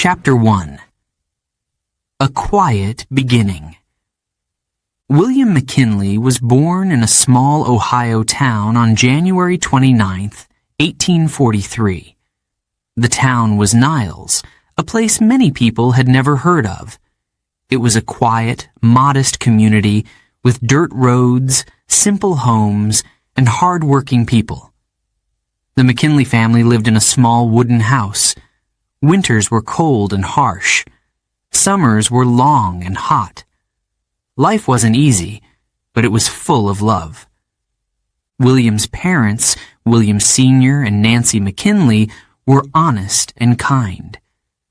Chapter 1. A Quiet Beginning. William McKinley was born in a small Ohio town on January 29, 1843. The town was Niles, a place many people had never heard of. It was a quiet, modest community with dirt roads, simple homes, and hard-working people. The McKinley family lived in a small wooden house. Winters were cold and harsh. Summers were long and hot. Life wasn't easy, but it was full of love. William's parents, William Sr. and Nancy McKinley, were honest and kind.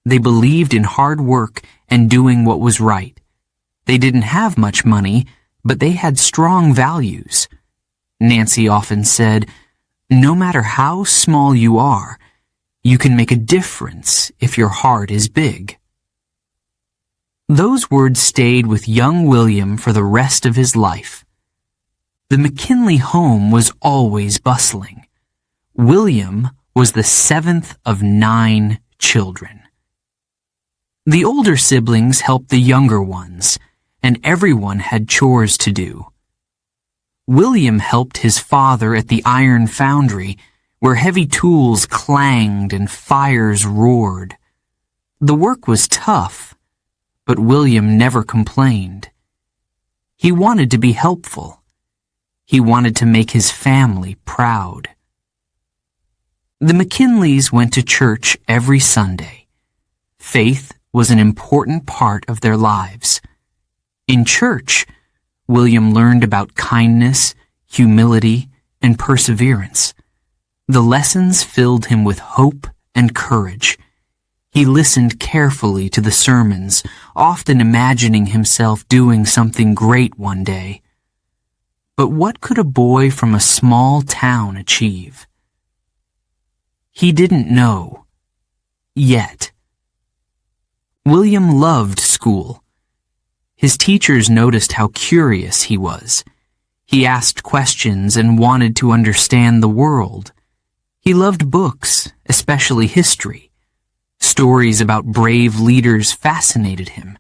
They believed in hard work and doing what was right. They didn't have much money, but they had strong values. Nancy often said, "No matter how small you are, you can make a difference if your heart is big." Those words stayed with young William for the rest of his life. The McKinley home was always bustling. William was the 7th of 9 children. The older siblings helped the younger ones, and everyone had chores to do. William helped his father at the iron foundry, where heavy tools clanged and fires roared. The work was tough, but William never complained. He wanted to be helpful. He wanted to make his family proud. The McKinleys went to church every Sunday. Faith was an important part of their lives. In church, William learned about kindness, humility, and perseverance. The lessons filled him with hope and courage. He listened carefully to the sermons, often imagining himself doing something great one day. But what could a boy from a small town achieve? He didn't know. Yet. William loved school. His teachers noticed how curious he was. He asked questions and wanted to understand the world. He loved books, especially history. Stories about brave leaders fascinated him.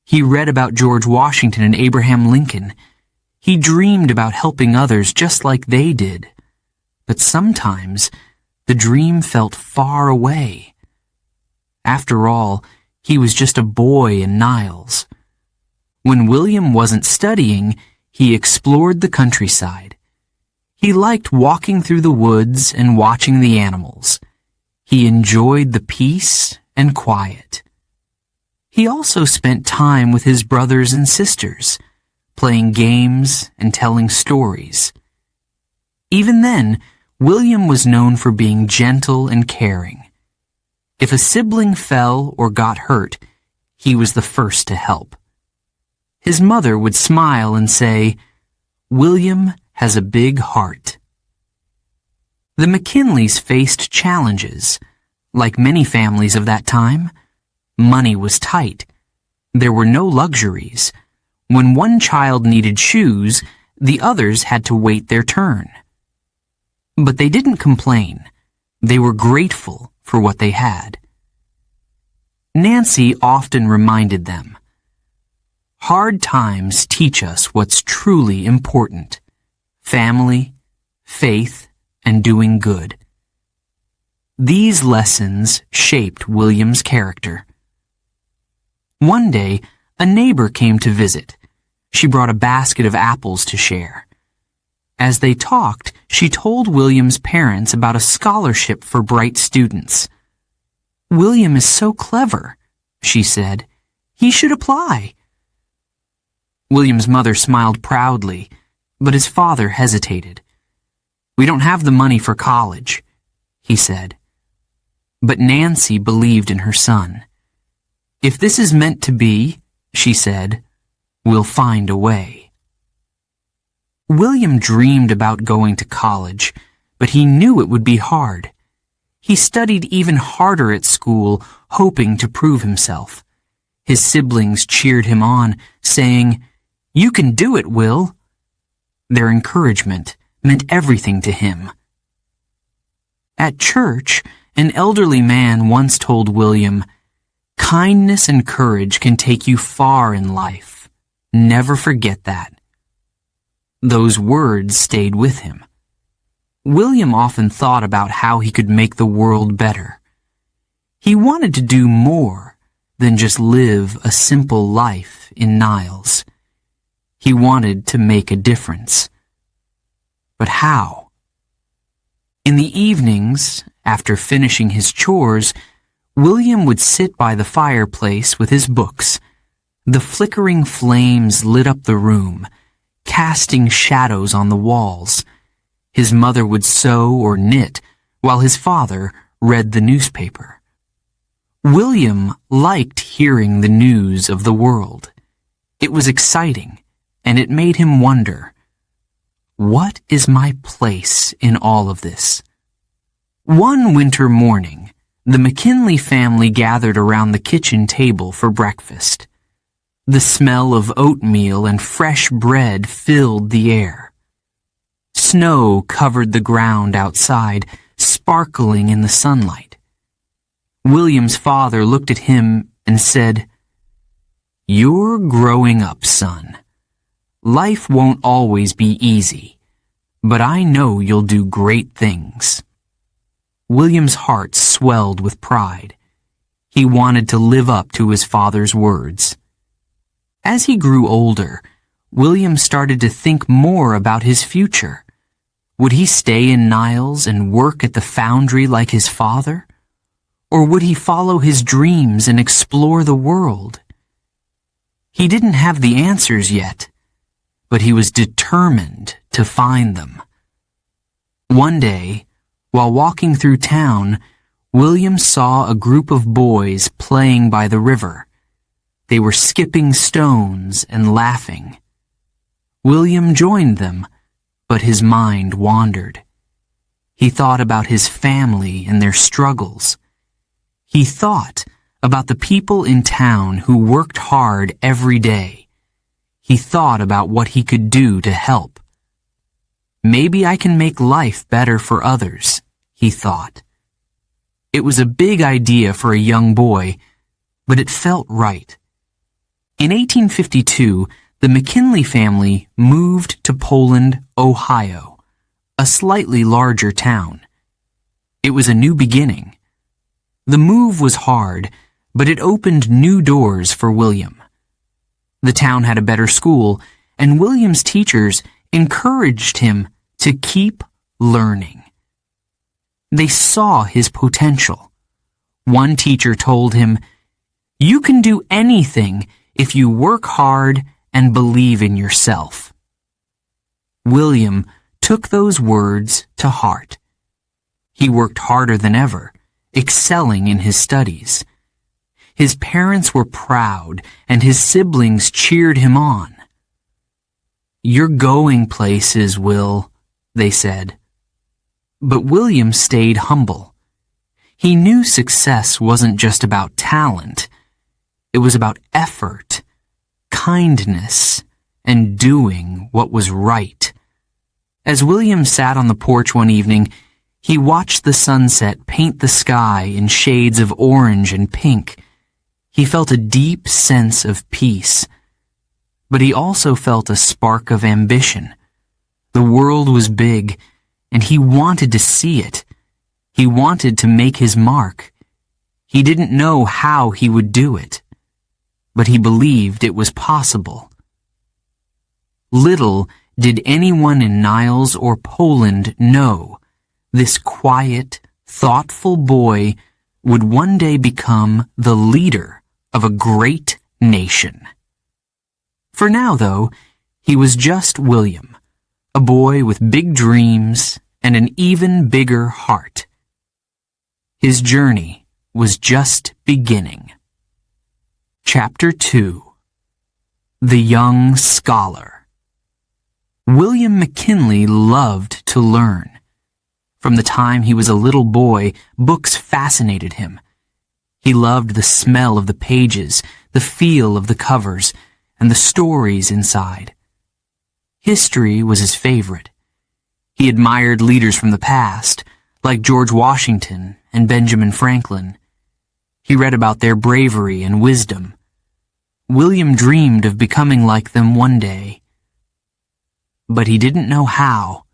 He read about George Washington and Abraham Lincoln. He dreamed about helping others just like they did. But sometimes, the dream felt far away. After all, he was just a boy in Niles. When William wasn't studying, he explored the countryside. He liked walking through the woods and watching the animals. He enjoyed the peace and quiet. He also spent time with his brothers and sisters, playing games and telling stories. Even then, William was known for being gentle and caring. If a sibling fell or got hurt, he was the first to help. His mother would smile and say, "William has a big heart." The McKinleys faced challenges. Like many families of that time, money was tight. There were no luxuries. When one child needed shoes, the others had to wait their turn. But they didn't complain. They were grateful for what they had. Nancy often reminded them, "Hard times teach us what's truly important: family, faith, and doing good." These lessons shaped William's character. One day, a neighbor came to visit. She brought a basket of apples to share. As they talked, she told William's parents about a scholarship for bright students. "William is so clever," she said. "He should apply." William's mother smiled proudly, but his father hesitated. "We don't have the money for college," he said. But Nancy believed in her son. "If this is meant to be," she said, "we'll find a way." William dreamed about going to college, but he knew it would be hard. He studied even harder at school, hoping to prove himself. His siblings cheered him on, saying, "You can do it, Will." Their encouragement meant everything to him. At church, an elderly man once told William, Kindness and courage can take you far in life. Never forget that. Those words stayed with him. William often thought about how he could make the world better. He wanted to do more than just live a simple life in Niles. He wanted to make a difference. But how? In the evenings, after finishing his chores, William would sit by the fireplace with his books. The flickering flames lit up the room, casting shadows on the walls. His mother would sew or knit, while his father read the newspaper. William liked hearing the news of the world. It was exciting, and it made him wonder, what is my place in all of this? One winter morning, the McKinley family gathered around the kitchen table for breakfast. The smell of oatmeal and fresh bread filled the air. Snow covered the ground outside, sparkling in the sunlight. William's father looked at him and said, "You're growing up, son. Life won't always be easy, but I know you'll do great things." William's heart swelled with pride. He wanted to live up to his father's words. As he grew older, William started to think more about his future. Would he stay in Niles and work at the foundry like his father? Or would he follow his dreams and explore the world? He didn't have the answers yet, but he was determined to find them. One day, while walking through town, William saw a group of boys playing by the river. They were skipping stones and laughing. William joined them, but his mind wandered. He thought about his family and their struggles. He thought about the people in town who worked hard every day. He thought about what he could do to help. Maybe I can make life better for others, he thought. It was a big idea for a young boy, but it felt right. In 1852, the McKinley family moved to Poland, Ohio, a slightly larger town. It was a new beginning. The move was hard, but it opened new doors for William. The town had a better school, and William's teachers encouraged him to keep learning. They saw his potential. One teacher told him, "You can do anything if you work hard and believe in yourself." William took those words to heart. He worked harder than ever, excelling in his studies. His parents were proud, and his siblings cheered him on. "You're going places, Will," they said. But William stayed humble. He knew success wasn't just about talent. It was about effort, kindness, and doing what was right. As William sat on the porch one evening, he watched the sunset paint the sky in shades of orange and pink. He felt a deep sense of peace. But he also felt a spark of ambition. The world was big, and he wanted to see it. He wanted to make his mark. He didn't know how he would do it, but he believed it was possible. Little did anyone in Niles or Poland know this quiet, thoughtful boy would one day become the leader of a great nation. For now, though, he was just William, a boy with big dreams and an even bigger heart. His journey was just beginning. Chapter 2. The Young Scholar. William McKinley loved to learn. From the time he was a little boy, books fascinated him. He loved the smell of the pages, the feel of the covers, and the stories inside. History was his favorite. He admired leaders from the past, like George Washington and Benjamin Franklin. He read about their bravery and wisdom. William dreamed of becoming like them one day. But he didn't know how.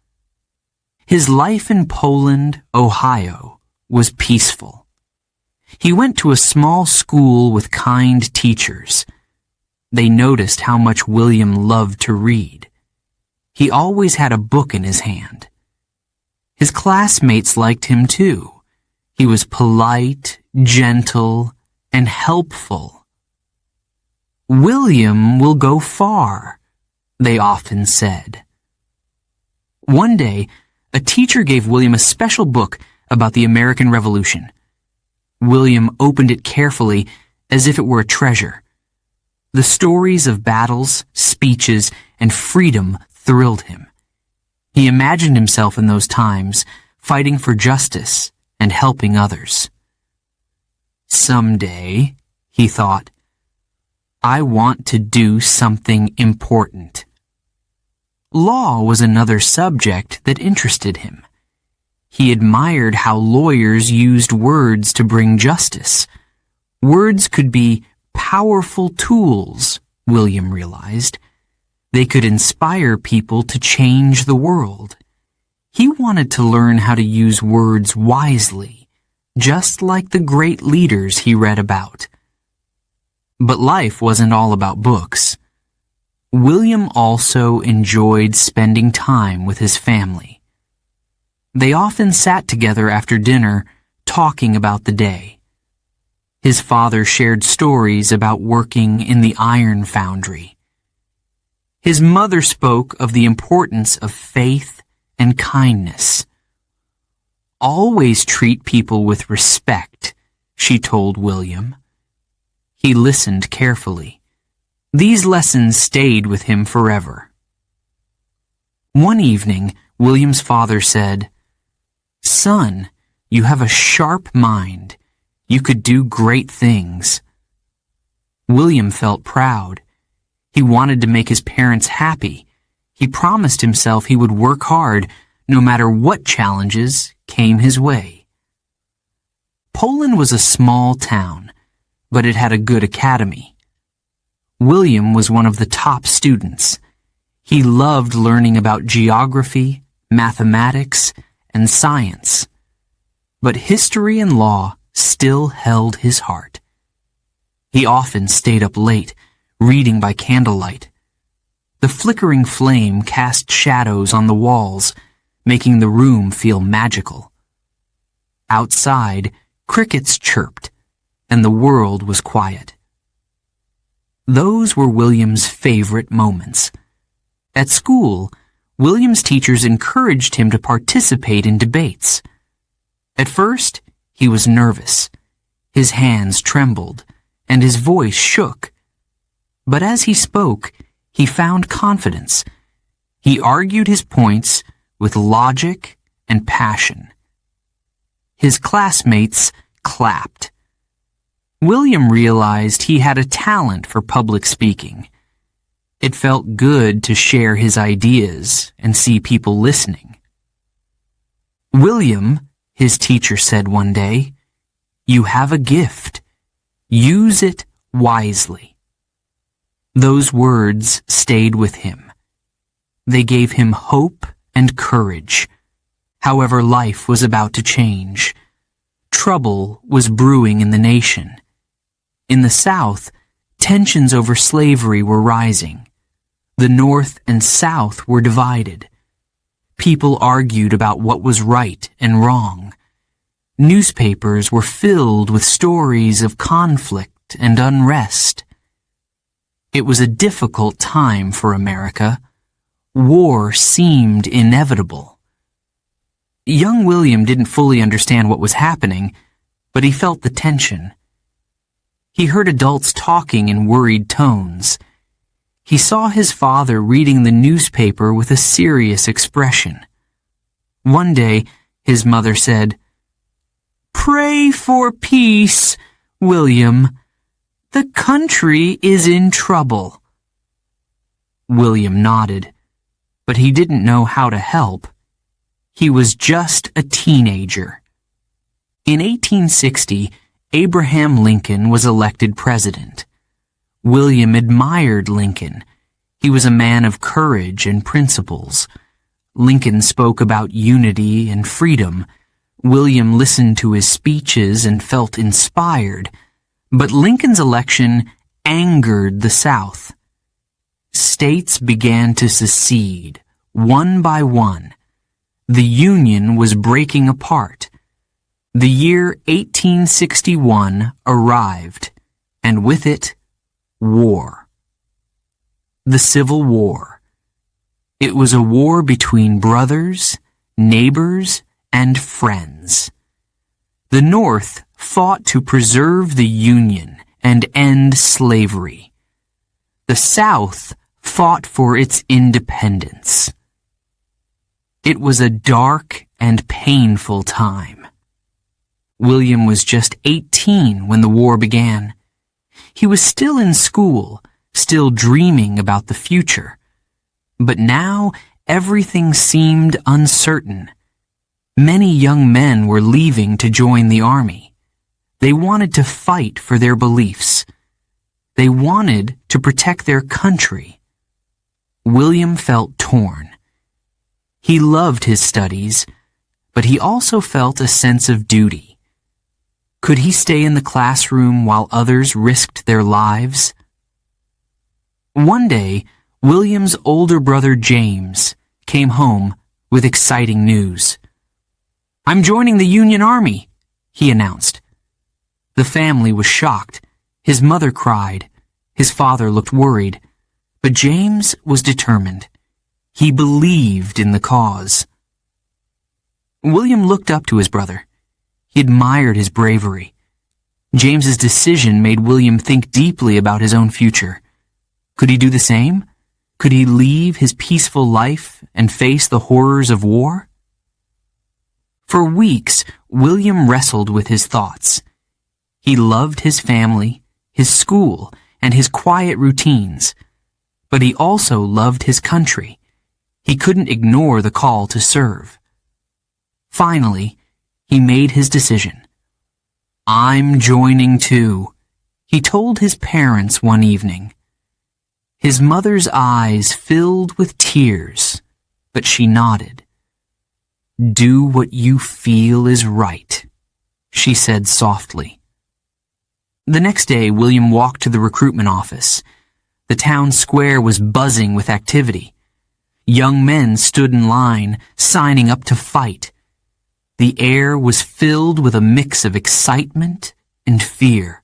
His life in Poland, Ohio, was peaceful. He went to a small school with kind teachers. They noticed how much William loved to read. He always had a book in his hand. His classmates liked him too. He was polite, gentle, and helpful. "William will go far," they often said. One day, a teacher gave William a special book about the American Revolution. William opened it carefully as if it were a treasure. The stories of battles, speeches, and freedom thrilled him. He imagined himself in those times, fighting for justice and helping others. Someday, he thought, I want to do something important. Law was another subject that interested him. He admired how lawyers used words to bring justice. Words could be powerful tools, William realized. They could inspire people to change the world. He wanted to learn how to use words wisely, just like the great leaders he read about. But life wasn't all about books. William also enjoyed spending time with his family. They often sat together after dinner, talking about the day. His father shared stories about working in the iron foundry. His mother spoke of the importance of faith and kindness. Always treat people with respect, she told William. He listened carefully. These lessons stayed with him forever. One evening, William's father said, "Son, you have a sharp mind. You could do great things." William felt proud. He wanted to make his parents happy. He promised himself he would work hard, no matter what challenges came his way. Poland was a small town, but it had a good academy. William was one of the top students. He loved learning about geography, mathematics, and science. But history and law still held his heart. He often stayed up late, reading by candlelight. The flickering flame cast shadows on the walls, making the room feel magical. Outside, crickets chirped, and the world was quiet. Those were William's favorite moments. At school, William's teachers encouraged him to participate in debates. At first, he was nervous. His hands trembled, and his voice shook. But as he spoke, he found confidence. He argued his points with logic and passion. His classmates clapped. William realized he had a talent for public speaking. It felt good to share his ideas and see people listening. "William," his teacher said one day, "you have a gift. Use it wisely." Those words stayed with him. They gave him hope and courage. However, life was about to change. Trouble was brewing in the nation. In the South, tensions over slavery were rising. The North and South were divided. People argued about what was right and wrong. Newspapers were filled with stories of conflict and unrest. It was a difficult time for America. War seemed inevitable. Young William didn't fully understand what was happening, but he felt the tension. He heard adults talking in worried tones. He saw his father reading the newspaper with a serious expression. One day, his mother said, "Pray for peace, William. The country is in trouble." William nodded, but he didn't know how to help. He was just a teenager. In 1860, Abraham Lincoln was elected president. William admired Lincoln. He was a man of courage and principles. Lincoln spoke about unity and freedom. William listened to his speeches and felt inspired. But Lincoln's election angered the South. States began to secede, one by one. The Union was breaking apart. The year 1861 arrived, and with it, war. The Civil War. It was a war between brothers, neighbors, and friends. The North fought to preserve the Union and end slavery. The South fought for its independence. It was a dark and painful time. William was just 18 when the war began. He was still in school, still dreaming about the future. But now everything seemed uncertain. Many young men were leaving to join the army. They wanted to fight for their beliefs. They wanted to protect their country. William felt torn. He loved his studies, but he also felt a sense of duty. Could he stay in the classroom while others risked their lives? One day, William's older brother James came home with exciting news. "I'm joining the Union Army," he announced. The family was shocked. His mother cried. His father looked worried. But James was determined. He believed in the cause. William looked up to his brother. He admired his bravery. James's decision made William think deeply about his own future. Could he do the same? Could he leave his peaceful life and face the horrors of war? For weeks, William wrestled with his thoughts. He loved his family, his school, and his quiet routines. But he also loved his country. He couldn't ignore the call to serve. Finally, he made his decision. "I'm joining too," he told his parents one evening. His mother's eyes filled with tears, but she nodded. "Do what you feel is right," she said softly. The next day, William walked to the recruitment office. The town square was buzzing with activity. Young men stood in line, signing up to fight. The air was filled with a mix of excitement and fear.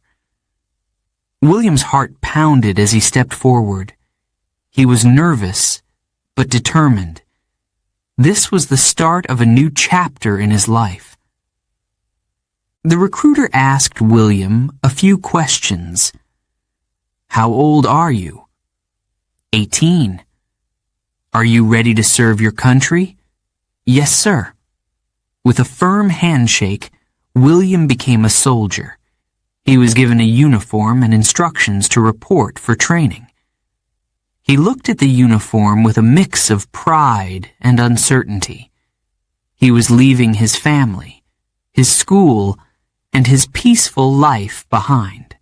William's heart pounded as he stepped forward. He was nervous, but determined. This was the start of a new chapter in his life. The recruiter asked William a few questions. "How old are you?" 18. "Are you ready to serve your country?" "Yes, sir." With a firm handshake, William became a soldier. He was given a uniform and instructions to report for training. He looked at the uniform with a mix of pride and uncertainty. He was leaving his family, his school, and his peaceful life behind.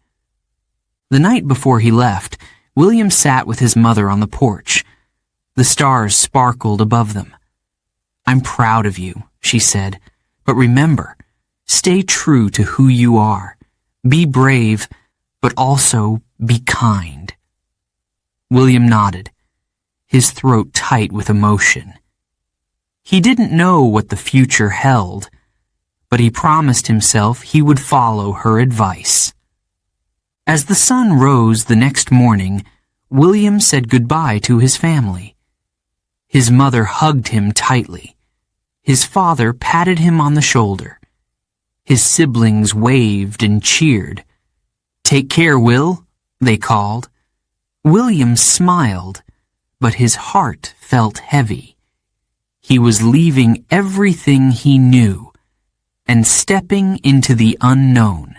The night before he left, William sat with his mother on the porch. The stars sparkled above them. "I'm proud of you," she said, "but remember, stay true to who you are. Be brave, but also be kind." William nodded, his throat tight with emotion. He didn't know what the future held, but he promised himself he would follow her advice. As the sun rose the next morning, William said goodbye to his family. His mother hugged him tightly. His father patted him on the shoulder. His siblings waved and cheered. "Take care, Will," they called. William smiled, but his heart felt heavy. He was leaving everything he knew and stepping into the unknown.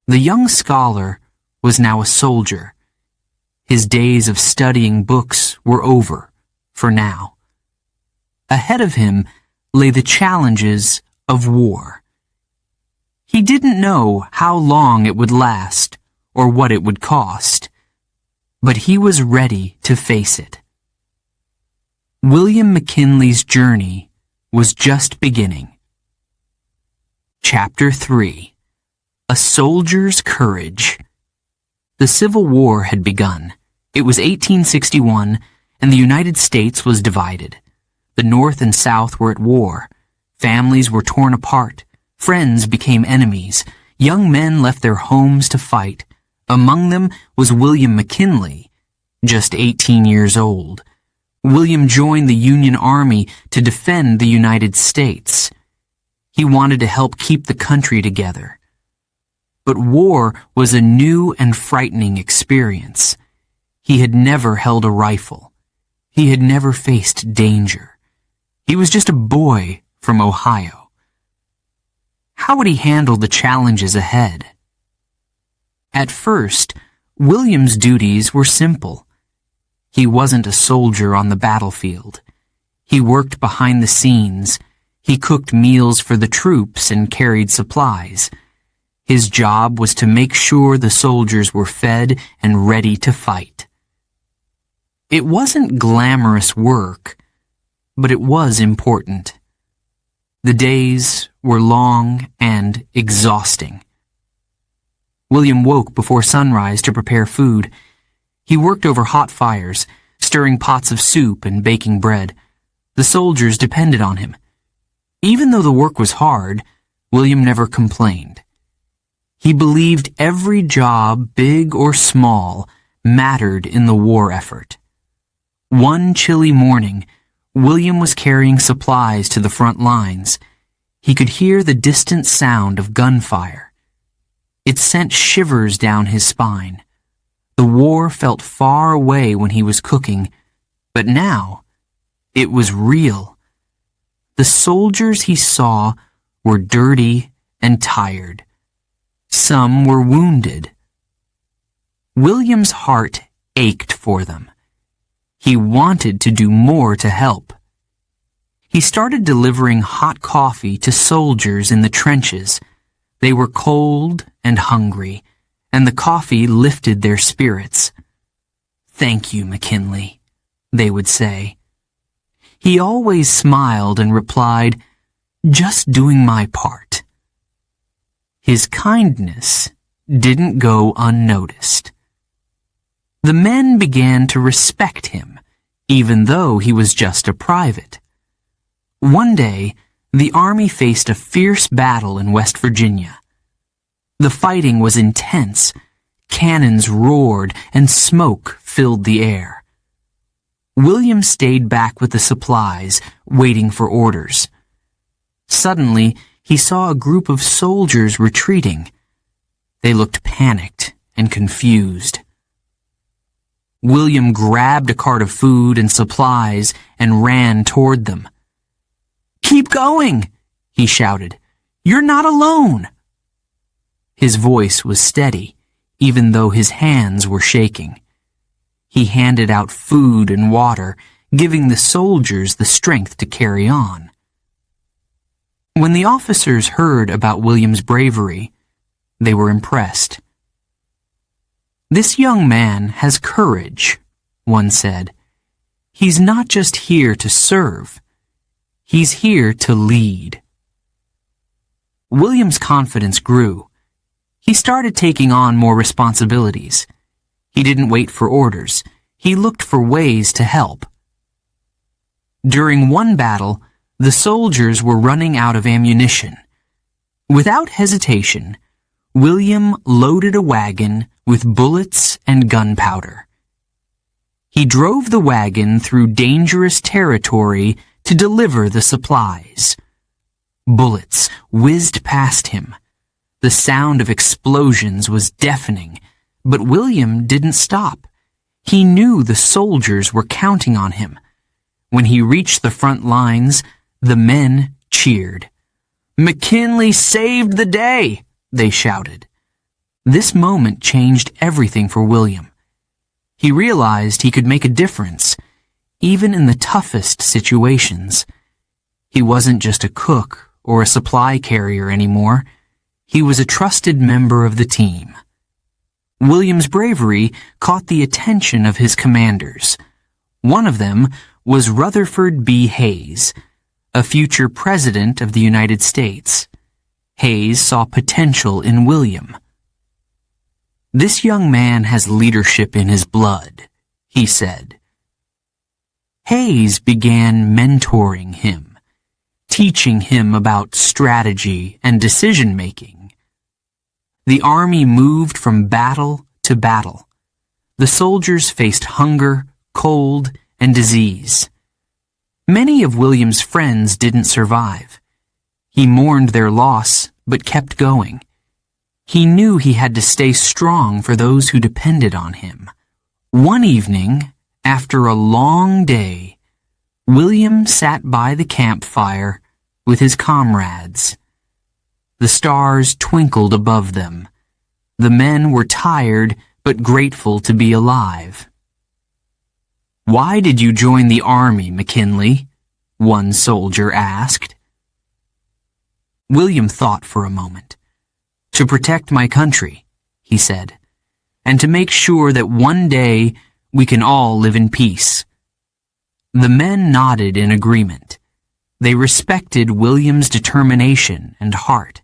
The young scholar was now a soldier. His days of studying books were over, for now. Ahead of him lay the challenges of war. He didn't know how long it would last or what it would cost, but he was ready to face it. William McKinley's journey was just beginning. Chapter 3. A Soldier's Courage. The Civil War had begun. It was 1861, and the United States was divided. The North and South were at war. Families were torn apart. Friends became enemies. Young men left their homes to fight. Among them was William McKinley, just 18 years old. William joined the Union Army to defend the United States. He wanted to help keep the country together. But war was a new and frightening experience. He had never held a rifle. He had never faced danger. He was just a boy from Ohio. How would he handle the challenges ahead? At first, William's duties were simple. He wasn't a soldier on the battlefield. He worked behind the scenes. He cooked meals for the troops and carried supplies. His job was to make sure the soldiers were fed and ready to fight. It wasn't glamorous work, but it was important. The days were long and exhausting. William woke before sunrise to prepare food. He worked over hot fires, stirring pots of soup and baking bread. The soldiers depended on him. Even though the work was hard, William never complained. He believed every job, big or small, mattered in the war effort. One chilly morning, William was carrying supplies to the front lines. He could hear the distant sound of gunfire. It sent shivers down his spine. The war felt far away when he was cooking, but now it was real. The soldiers he saw were dirty and tired. Some were wounded. William's heart ached for them. He wanted to do more to help. He started delivering hot coffee to soldiers in the trenches. They were cold and hungry, and the coffee lifted their spirits. "Thank you, McKinley," they would say. He always smiled and replied, "Just doing my part." His kindness didn't go unnoticed. The men began to respect him, even though he was just a private. One day, the Army faced a fierce battle in West Virginia. The fighting was intense. Cannons roared and smoke filled the air. William stayed back with the supplies, waiting for orders. Suddenly, he saw a group of soldiers retreating. They looked panicked and confused. William grabbed a cart of food and supplies and ran toward them. "Keep going!" he shouted. "You're not alone!" His voice was steady, even though his hands were shaking. He handed out food and water, giving the soldiers the strength to carry on. When the officers heard about William's bravery, they were impressed. "This young man has courage," one said. "He's not just here to serve. He's here to lead." William's confidence grew. He started taking on more responsibilities. He didn't wait for orders. He looked for ways to help. During one battle, the soldiers were running out of ammunition. Without hesitation, William loaded a wagon with bullets and gunpowder. He drove the wagon through dangerous territory to deliver the supplies. Bullets whizzed past him. The sound of explosions was deafening, but William didn't stop. He knew the soldiers were counting on him. When he reached the front lines, the men cheered. "McKinley saved the day!" they shouted. This moment changed everything for William. He realized he could make a difference, even in the toughest situations. He wasn't just a cook or a supply carrier anymore. He was a trusted member of the team. William's bravery caught the attention of his commanders. One of them was Rutherford B. Hayes, a future president of the United States. Hayes saw potential in William. "This young man has leadership in his blood," he said. Hayes began mentoring him, teaching him about strategy and decision-making. The army moved from battle to battle. The soldiers faced hunger, cold, and disease. Many of William's friends didn't survive. He mourned their loss, but kept going. He knew he had to stay strong for those who depended on him. One evening, after a long day, William sat by the campfire with his comrades. The stars twinkled above them. The men were tired but grateful to be alive. "Why did you join the army, McKinley?" one soldier asked. William thought for a moment. "To protect my country," he said, "and to make sure that one day we can all live in peace." The men nodded in agreement. They respected William's determination and heart.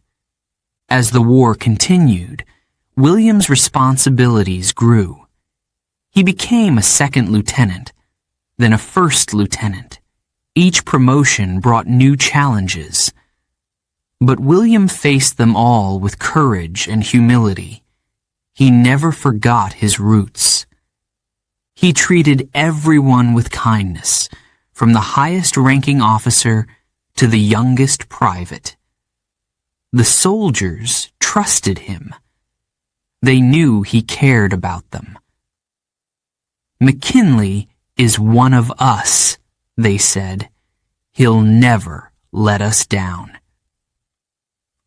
As the war continued, William's responsibilities grew. He became a second lieutenant, then a first lieutenant. Each promotion brought new challenges. But William faced them all with courage and humility. He never forgot his roots. He treated everyone with kindness, from the highest-ranking officer to the youngest private. The soldiers trusted him. They knew he cared about them. "McKinley is one of us," they said. "He'll never let us down."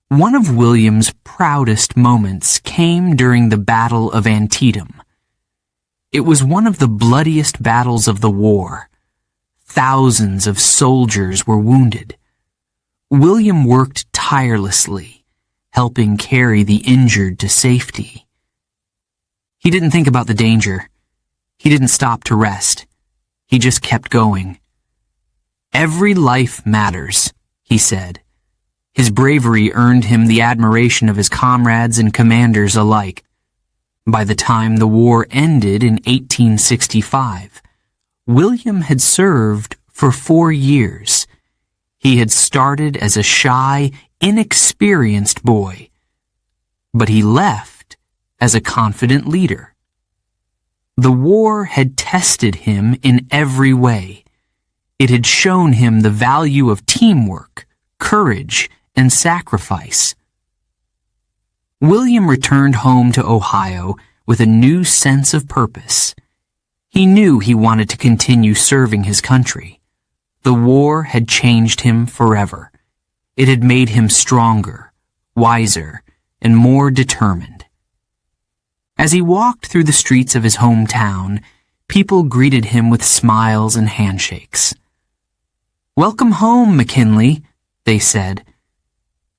One of William's proudest moments came during the Battle of Antietam. It was one of the bloodiest battles of the war. Thousands of soldiers were wounded. William worked tirelessly, helping carry the injured to safety. He didn't think about the danger. He didn't stop to rest. He just kept going. "Every life matters," he said. His bravery earned him the admiration of his comrades and commanders alike. By the time the war ended in 1865, William had served for 4 years. He had started as a shy, inexperienced boy, but he left as a confident leader. The war had tested him in every way. It had shown him the value of teamwork, courage, and sacrifice. William returned home to Ohio with a new sense of purpose. He knew he wanted to continue serving his country. The war had changed him forever. It had made him stronger, wiser, and more determined. As he walked through the streets of his hometown, people greeted him with smiles and handshakes. "Welcome home, McKinley," they said.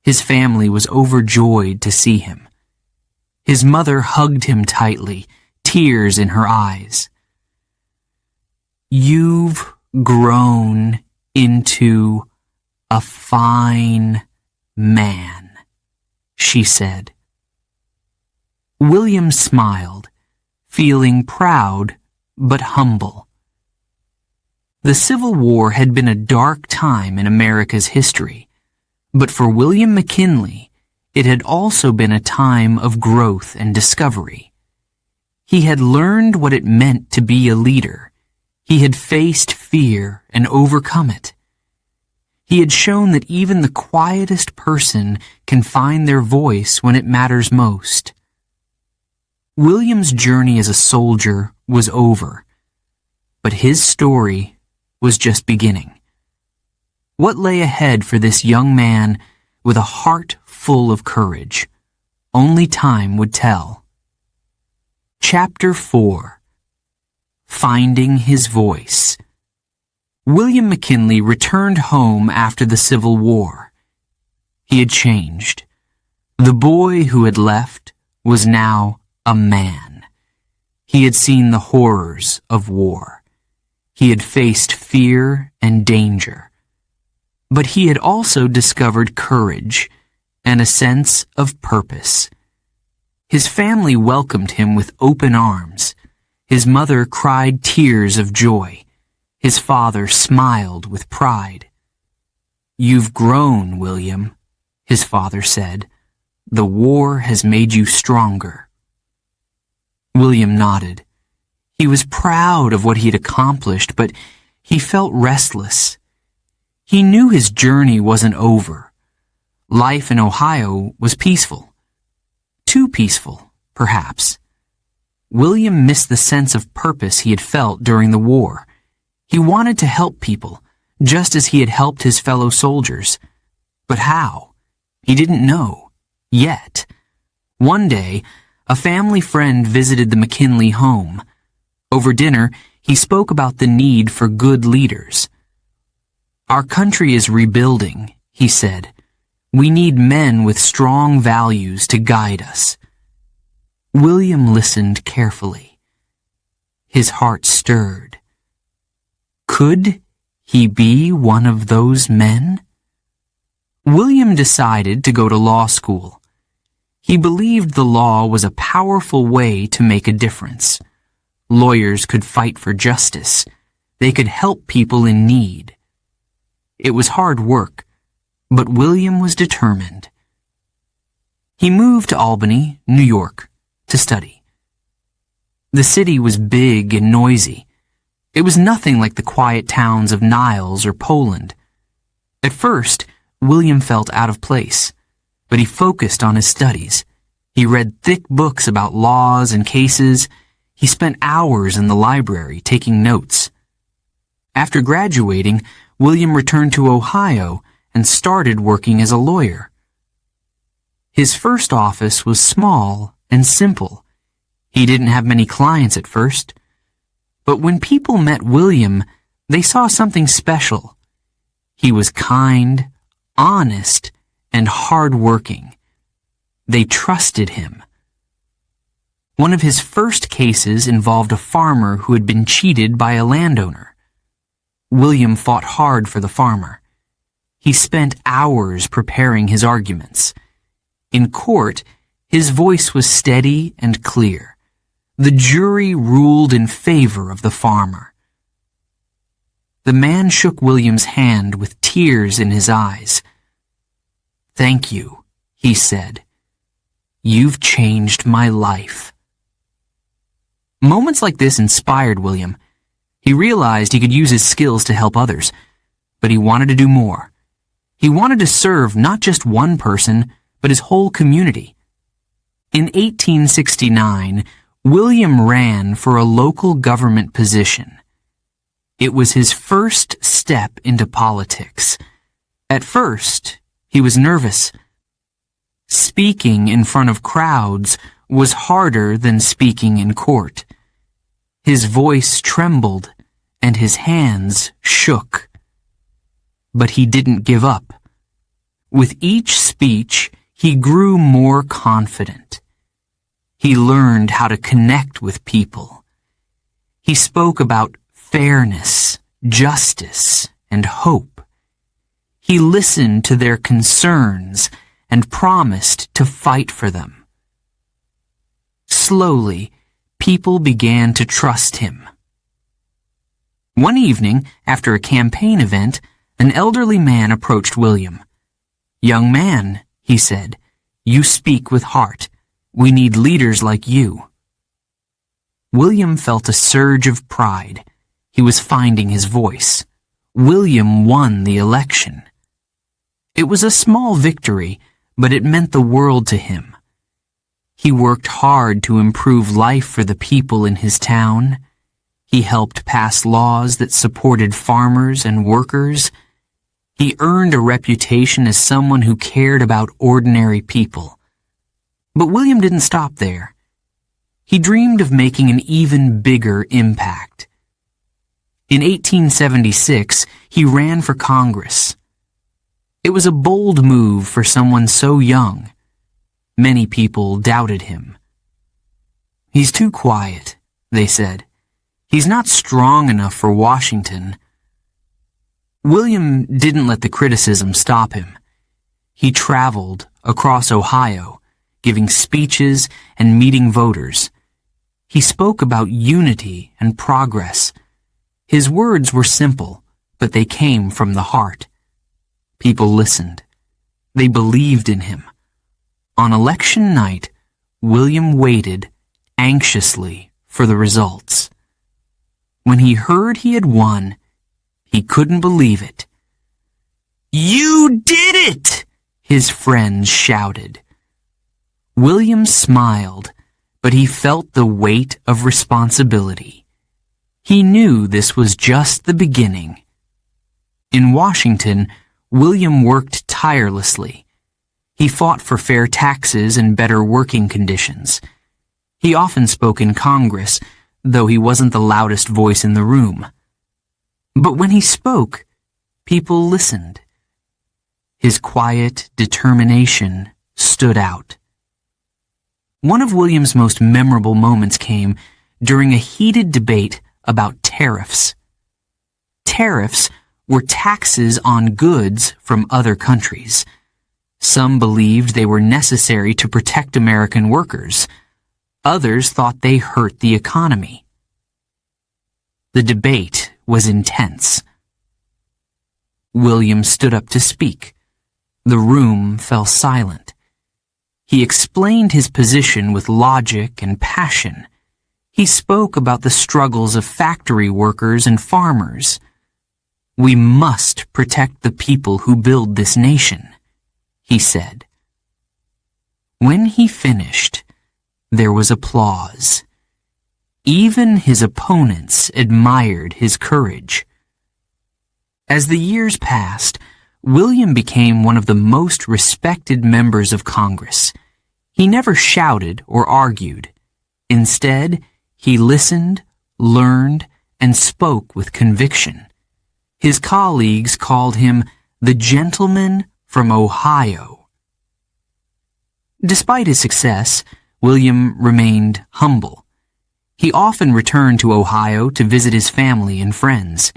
His family was overjoyed to see him. His mother hugged him tightly, tears in her eyes. "You've grown into a fine man," she said. William smiled, feeling proud but humble. The Civil War had been a dark time in America's history, but for William McKinley, it had also been a time of growth and discovery. He had learned what it meant to be a leader. He had faced fear and overcome it. He had shown that even the quietest person can find their voice when it matters most. William's journey as a soldier was over, but his story was just beginning. What lay ahead for this young man with a heart full of courage? Only time would tell. Chapter 4. Finding His Voice. William McKinley returned home after the Civil War. He had changed. The boy who had left was now a man. He had seen the horrors of war. He had faced fear and danger. But he had also discovered courage and a sense of purpose. His family welcomed him with open arms. His mother cried tears of joy. His father smiled with pride. "You've grown, William," his father said. "The war has made you stronger." William nodded. He was proud of what he had accomplished, but he felt restless. He knew his journey wasn't over. Life in Ohio was peaceful. Too peaceful, perhaps. William missed the sense of purpose he had felt during the war. He wanted to help people, just as he had helped his fellow soldiers. But how? He didn't know. Yet. One day, a family friend visited the McKinley home. Over dinner, he spoke about the need for good leaders. "Our country is rebuilding," he said. "We need men with strong values to guide us." William listened carefully. His heart stirred. Could he be one of those men? William decided to go to law school. He believed the law was a powerful way to make a difference. Lawyers could fight for justice. They could help people in need. It was hard work, but William was determined. He moved to Albany, New York, to study. The city was big and noisy. It was nothing like the quiet towns of Niles or Poland. At first, William felt out of place, but he focused on his studies. He read thick books about laws and cases. He spent hours in the library taking notes. After graduating, William returned to Ohio and started working as a lawyer. His first office was small and simple. He didn't have many clients at first. But when people met William, they saw something special. He was kind, honest, and hard-working. They trusted him. One of his first cases involved a farmer who had been cheated by a landowner. William fought hard for the farmer. He spent hours preparing his arguments. In court, his voice was steady and clear. The jury ruled in favor of the farmer. The man shook William's hand with tears in his eyes. "Thank you," he said. "You've changed my life." Moments like this inspired William. He realized he could use his skills to help others, but he wanted to do more. He wanted to serve not just one person, but his whole community. In 1869, William ran for a local government position. It was his first step into politics. At first, he was nervous. Speaking in front of crowds was harder than speaking in court. His voice trembled and his hands shook. But he didn't give up. With each speech, he grew more confident. He learned how to connect with people. He spoke about fairness, justice, and hope. He listened to their concerns and promised to fight for them. Slowly, people began to trust him. One evening, after a campaign event, an elderly man approached William. "Young man," he said, "you speak with heart. We need leaders like you." William felt a surge of pride. He was finding his voice. William won the election. It was a small victory, but it meant the world to him. He worked hard to improve life for the people in his town. He helped pass laws that supported farmers and workers. He earned a reputation as someone who cared about ordinary people. But William didn't stop there. He dreamed of making an even bigger impact. In 1876, he ran for Congress. It was a bold move for someone so young. Many people doubted him. "He's too quiet," they said. "He's not strong enough for Washington." William didn't let the criticism stop him. He traveled across Ohio, giving speeches and meeting voters. He spoke about unity and progress. His words were simple, but they came from the heart. People listened. They believed in him. On election night, William waited anxiously for the results. When he heard he had won, he couldn't believe it. "You did it!" his friends shouted. William smiled, but he felt the weight of responsibility. He knew this was just the beginning. In Washington, William worked tirelessly. He fought for fair taxes and better working conditions. He often spoke in Congress, though he wasn't the loudest voice in the room. But when he spoke, people listened. His quiet determination stood out. One of William's most memorable moments came during a heated debate about tariffs. Tariffs were taxes on goods from other countries. Some believed they were necessary to protect American workers. Others thought they hurt the economy. The debate was intense. William stood up to speak. The room fell silent. He explained his position with logic and passion. He spoke about the struggles of factory workers and farmers. "We must protect the people who build this nation," he said. When he finished, there was applause. Even his opponents admired his courage. As the years passed, William became one of the most respected members of Congress. He never shouted or argued. Instead, he listened, learned, and spoke with conviction. His colleagues called him the gentleman from Ohio. Despite his success, William remained humble. He often returned to Ohio to visit his family and friends.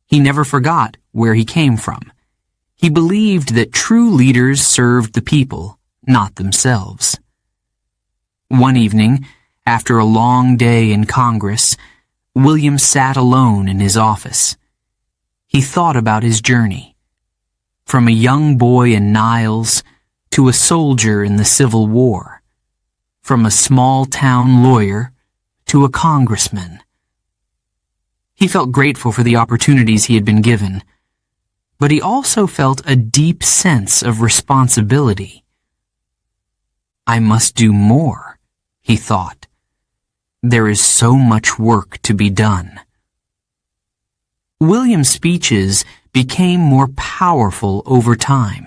He never forgot where he came from. He believed that true leaders served the people, not themselves. One evening, after a long day in Congress, William sat alone in his office. He thought about his journey. From a young boy in Niles to a soldier in the Civil War. From a small-town lawyer to a congressman. He felt grateful for the opportunities he had been given, but he also felt a deep sense of responsibility. "I must do more," he thought. "There is so much work to be done." William's speeches became more powerful over time.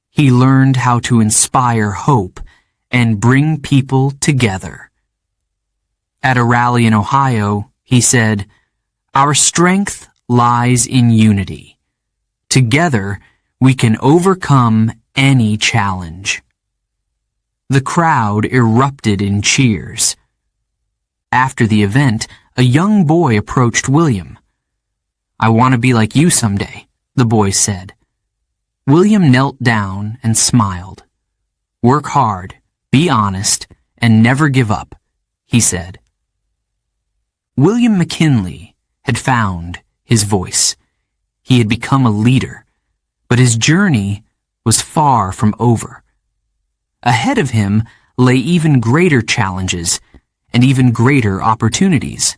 He learned how to inspire hope and bring people together. At a rally in Ohio, he said, "Our strength lies in unity. Together, we can overcome any challenge." The crowd erupted in cheers. After the event, a young boy approached William. "I want to be like you someday," the boy said. William knelt down and smiled. "Work hard, be honest, and never give up," he said. William McKinley had found his voice. He had become a leader, but his journey was far from over. Ahead of him lay even greater challenges and even greater opportunities.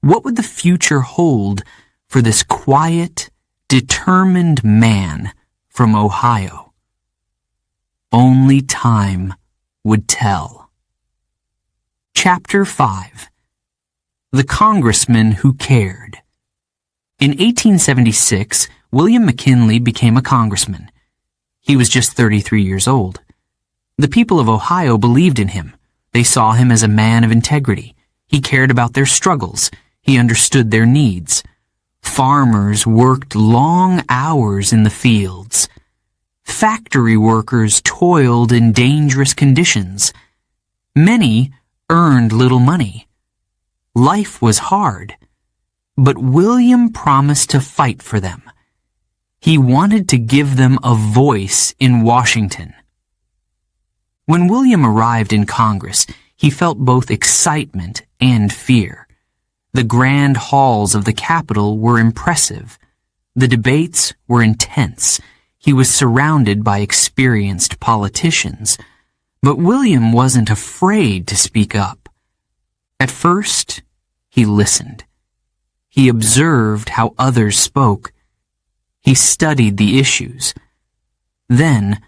What would the future hold for this quiet, determined man from Ohio? Only time would tell. Chapter 5. The Congressman Who Cared. In 1876, William McKinley became a congressman. He was just 33 years old. The people of Ohio believed in him. They saw him as a man of integrity. He cared about their struggles. He understood their needs. Farmers worked long hours in the fields. factory workers toiled in dangerous conditions. Many earned little money. Life was hard, but William promised to fight for them. He wanted to give them a voice in Washington. When William arrived in Congress, he felt both excitement and fear. The grand halls of the Capitol were impressive. The debates were intense. He was surrounded by experienced politicians. But William wasn't afraid to speak up. At first, he listened. He observed how others spoke. He studied the issues. Then,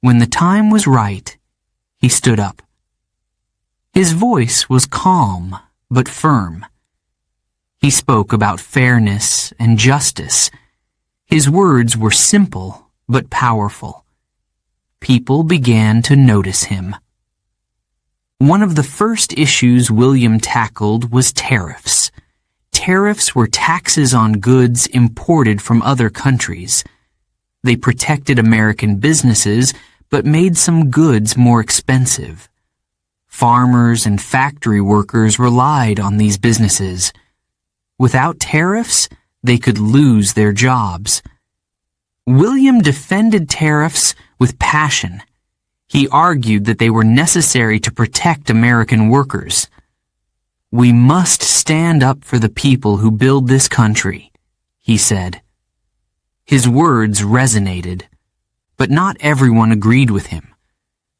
when the time was right, he stood up. His voice was calm but firm. He spoke about fairness and justice. His words were simple but powerful. People began to notice him. One of the first issues William tackled was tariffs. Tariffs were taxes on goods imported from other countries. They protected American businesses, but made some goods more expensive. Farmers and factory workers relied on these businesses. Without tariffs, they could lose their jobs. William defended tariffs with passion. He argued that they were necessary to protect American workers. "We must stand up for the people who build this country," he said. His words resonated, but not everyone agreed with him.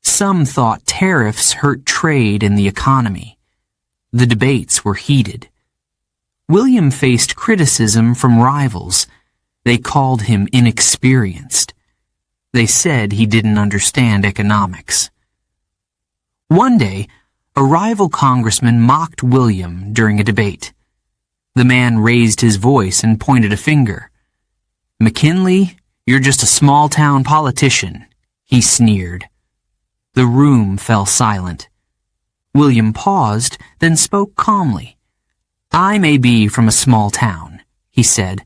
Some thought tariffs hurt trade and the economy. The debates were heated. William faced criticism from rivals. They called him inexperienced. They said he didn't understand economics. One day, a rival congressman mocked William during a debate. The man raised his voice and pointed a finger. "McKinley, you're just a small-town politician," he sneered. The room fell silent. William paused, then spoke calmly. "I may be from a small town," he said,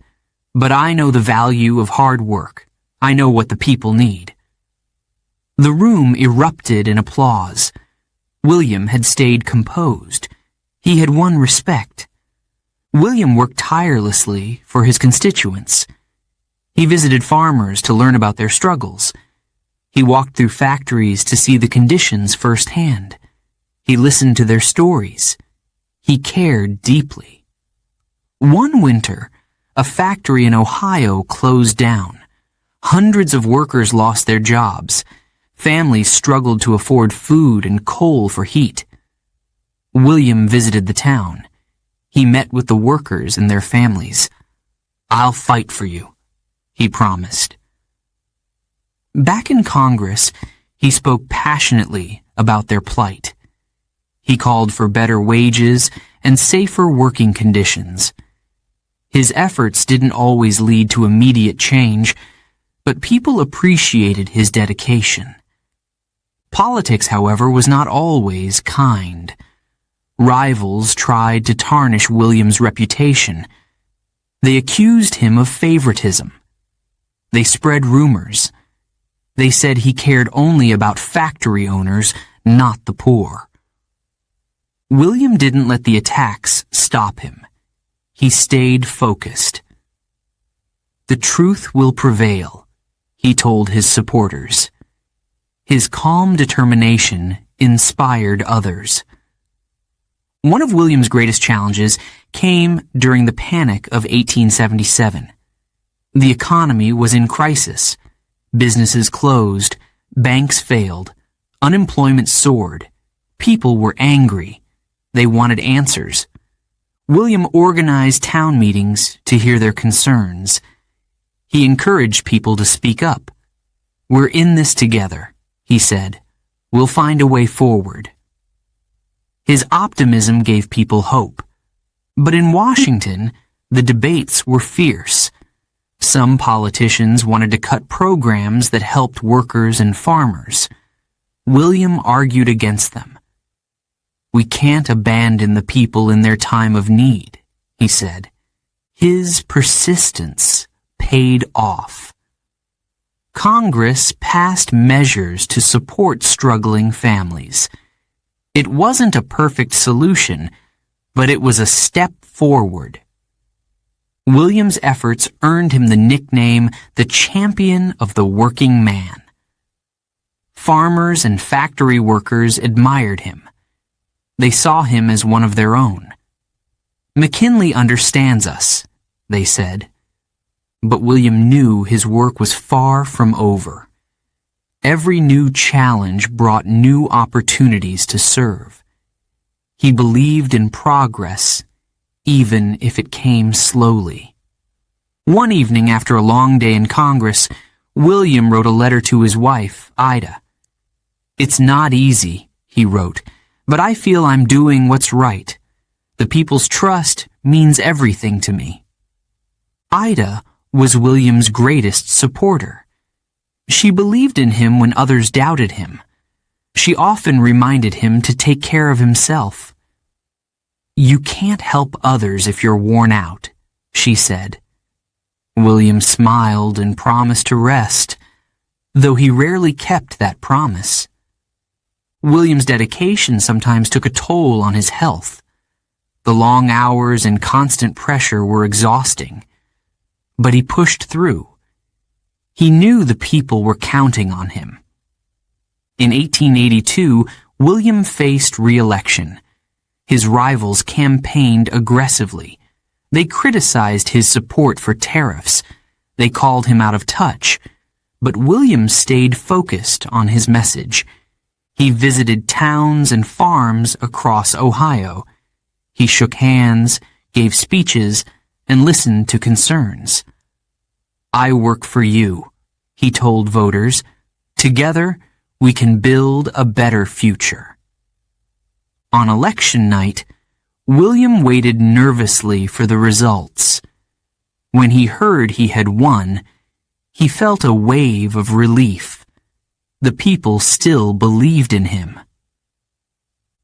"but I know the value of hard work. I know what the people need." The room erupted in applause. William had stayed composed. He had won respect. William worked tirelessly for his constituents. He visited farmers to learn about their struggles. He walked through factories to see the conditions firsthand. He listened to their stories. He cared deeply. One winter, a factory in Ohio closed down. Hundreds of workers lost their jobs. Families struggled to afford food and coal for heat. William visited the town. He met with the workers and their families. "I'll fight for you," he promised. Back in Congress, he spoke passionately about their plight. He called for better wages and safer working conditions. His efforts didn't always lead to immediate change, but people appreciated his dedication. Politics, however, was not always kind. Rivals tried to tarnish William's reputation. They accused him of favoritism. They spread rumors. They said he cared only about factory owners, not the poor. William didn't let the attacks stop him. He stayed focused. "The truth will prevail," he told his supporters. His calm determination inspired others. One of William's greatest challenges came during the Panic of 1877. The economy was in crisis. Businesses closed, banks failed, unemployment soared. People were angry. They wanted answers. William organized town meetings to hear their concerns. He encouraged people to speak up. "We're in this together," he said. "We'll find a way forward." His optimism gave people hope. But in Washington, the debates were fierce. Some politicians wanted to cut programs that helped workers and farmers. William argued against them. "We can't abandon the people in their time of need," he said. His persistence paid off. Congress passed measures to support struggling families. It wasn't a perfect solution, but it was a step forward. William's efforts earned him the nickname the champion of the working man. Farmers and factory workers admired him. They saw him as one of their own. McKinley understands us, they said. But William knew his work was far from over. Every new challenge brought new opportunities to serve. He believed in progress, even if it came slowly. One evening after a long day in Congress, William wrote a letter to his wife, Ida. "It's not easy," he wrote, "but I feel I'm doing what's right. The people's trust means everything to me." Ida was William's greatest supporter. She believed in him when others doubted him. She often reminded him to take care of himself. "You can't help others if you're worn out," she said. William smiled and promised to rest, though he rarely kept that promise. William's dedication sometimes took a toll on his health. The long hours and constant pressure were exhausting, but he pushed through. He knew the people were counting on him. In 1882, William faced re-election. His rivals campaigned aggressively. They criticized his support for tariffs. They called him out of touch. But William stayed focused on his message. He visited towns and farms across Ohio. He shook hands, gave speeches, and listened to concerns. "I work for you," he told voters. "Together, we can build a better future." On election night, William waited nervously for the results. When he heard he had won, he felt a wave of relief. The people still believed in him.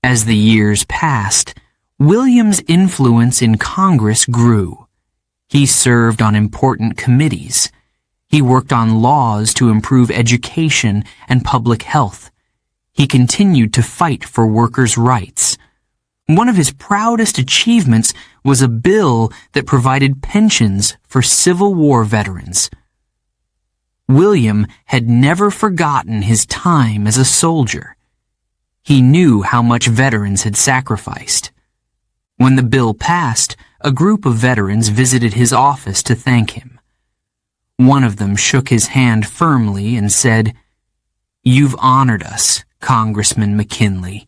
As the years passed, William's influence in Congress grew. He served on important committees. He worked on laws to improve education and public health. He continued to fight for workers' rights. One of his proudest achievements was a bill that provided pensions for Civil War veterans. William had never forgotten his time as a soldier. He knew how much veterans had sacrificed. When the bill passed, a group of veterans visited his office to thank him. One of them shook his hand firmly and said, "You've honored us, Congressman McKinley.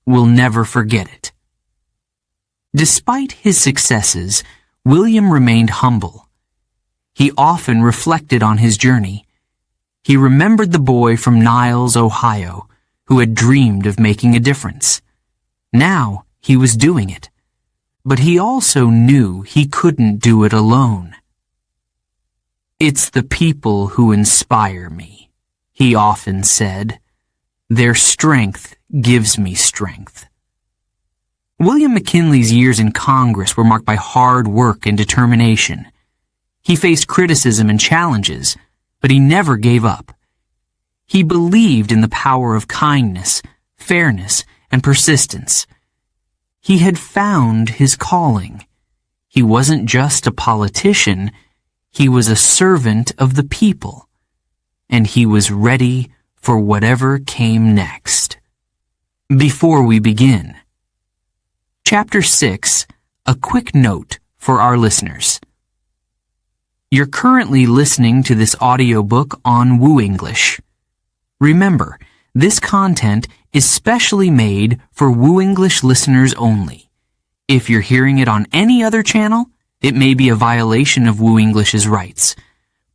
We'll never forget it." Despite his successes, William remained humble. He often reflected on his journey. He remembered the boy from Niles, Ohio, who had dreamed of making a difference. Now he was doing it. But he also knew he couldn't do it alone. "It's the people who inspire me," he often said. "Their strength gives me strength." William McKinley's years in Congress were marked by hard work and determination. He faced criticism and challenges, but he never gave up. He believed in the power of kindness, fairness, and persistence. He had found his calling. He wasn't just a politician, he was a servant of the people, and he was ready for whatever came next. Before we begin, Chapter 6, a quick note for our listeners. You're currently listening to this audiobook on Woo English. Remember, this content is specially made for Woo English listeners only. If you're hearing it on any other channel, it may be a violation of Woo English's rights.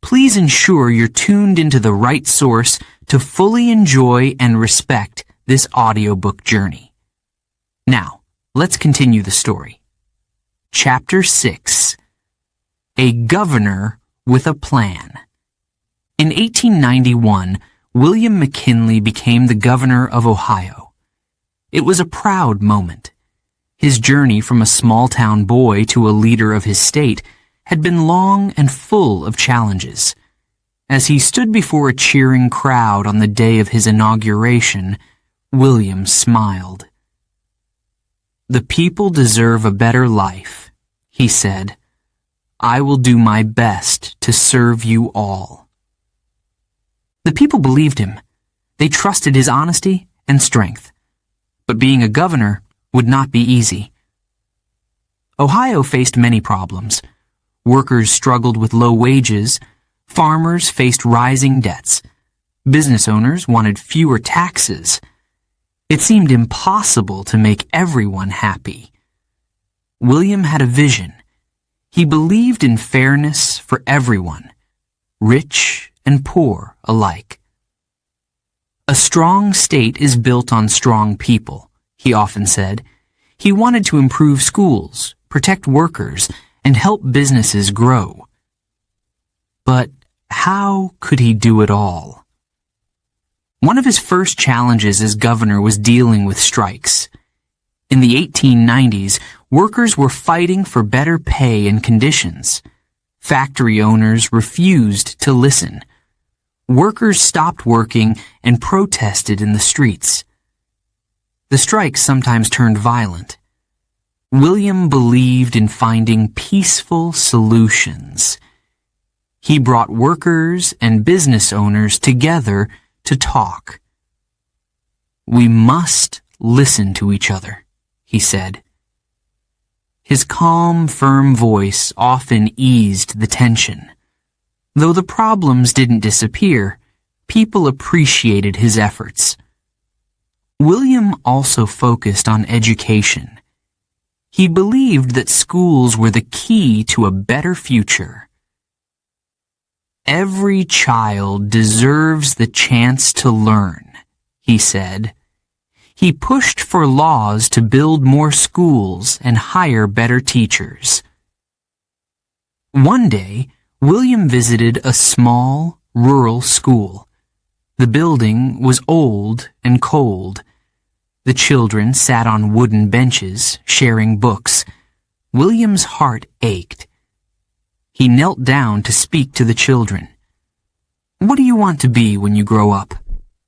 Please ensure you're tuned into the right source to fully enjoy and respect this audiobook journey. Now, let's continue the story. Chapter 6. A Governor with a Plan. In 1891, William McKinley became the governor of Ohio. It was a proud moment. His journey from a small-town boy to a leader of his state had been long and full of challenges. As he stood before a cheering crowd on the day of his inauguration, William smiled. "The people deserve a better life," he said. "I will do my best to serve you all." The people believed him. They trusted his honesty and strength. But being a governor would not be easy. Ohio faced many problems. Workers struggled with low wages. Farmers faced rising debts. Business owners wanted fewer taxes. It seemed impossible to make everyone happy. William had a vision. He believed in fairness for everyone, rich and poor alike. "A strong state is built on strong people," he often said. He wanted to improve schools, protect workers, and help businesses grow. But how could he do it all? One of his first challenges as governor was dealing with strikes. In the 1890s, workers were fighting for better pay and conditions. Factory owners refused to listen. Workers stopped working and protested in the streets. The strikes sometimes turned violent. William believed in finding peaceful solutions. He brought workers and business owners together to talk. "We must listen to each other," he said. His calm, firm voice often eased the tension. Though the problems didn't disappear, people appreciated his efforts. William also focused on education. He believed that schools were the key to a better future. "Every child deserves the chance to learn," he said. He pushed for laws to build more schools and hire better teachers. One day, William visited a small, rural school. The building was old and cold. The children sat on wooden benches, sharing books. William's heart ached. He knelt down to speak to the children. "What do you want to be when you grow up?"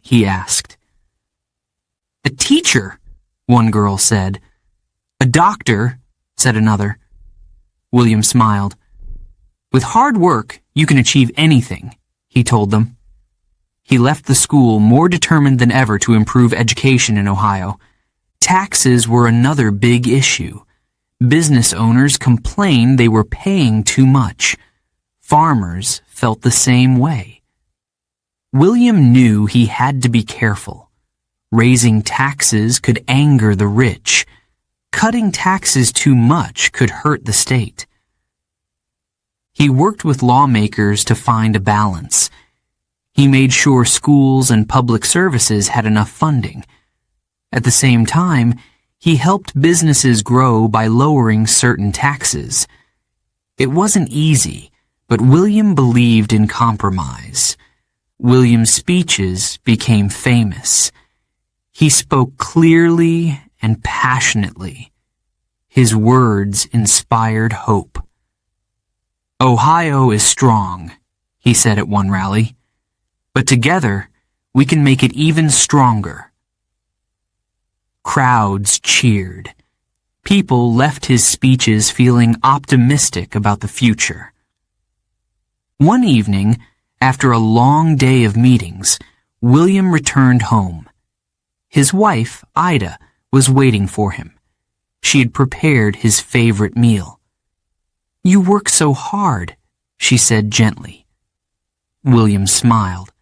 he asked. "A teacher," one girl said. "A doctor," said another. William smiled. "With hard work, you can achieve anything," he told them. He left the school more determined than ever to improve education in Ohio. Taxes were another big issue. Business owners complained they were paying too much. Farmers felt the same way. William knew he had to be careful. Raising taxes could anger the rich. Cutting taxes too much could hurt the state. He worked with lawmakers to find a balance. He made sure schools and public services had enough funding. At the same time, he helped businesses grow by lowering certain taxes. It wasn't easy, but William believed in compromise. William's speeches became famous. He spoke clearly and passionately. His words inspired hope. "Ohio is strong," he said at one rally. "But together, we can make it even stronger." Crowds cheered. People left his speeches feeling optimistic about the future. One evening, after a long day of meetings, William returned home. His wife, Ida, was waiting for him. She had prepared his favorite meal. "You work so hard," she said gently. William smiled.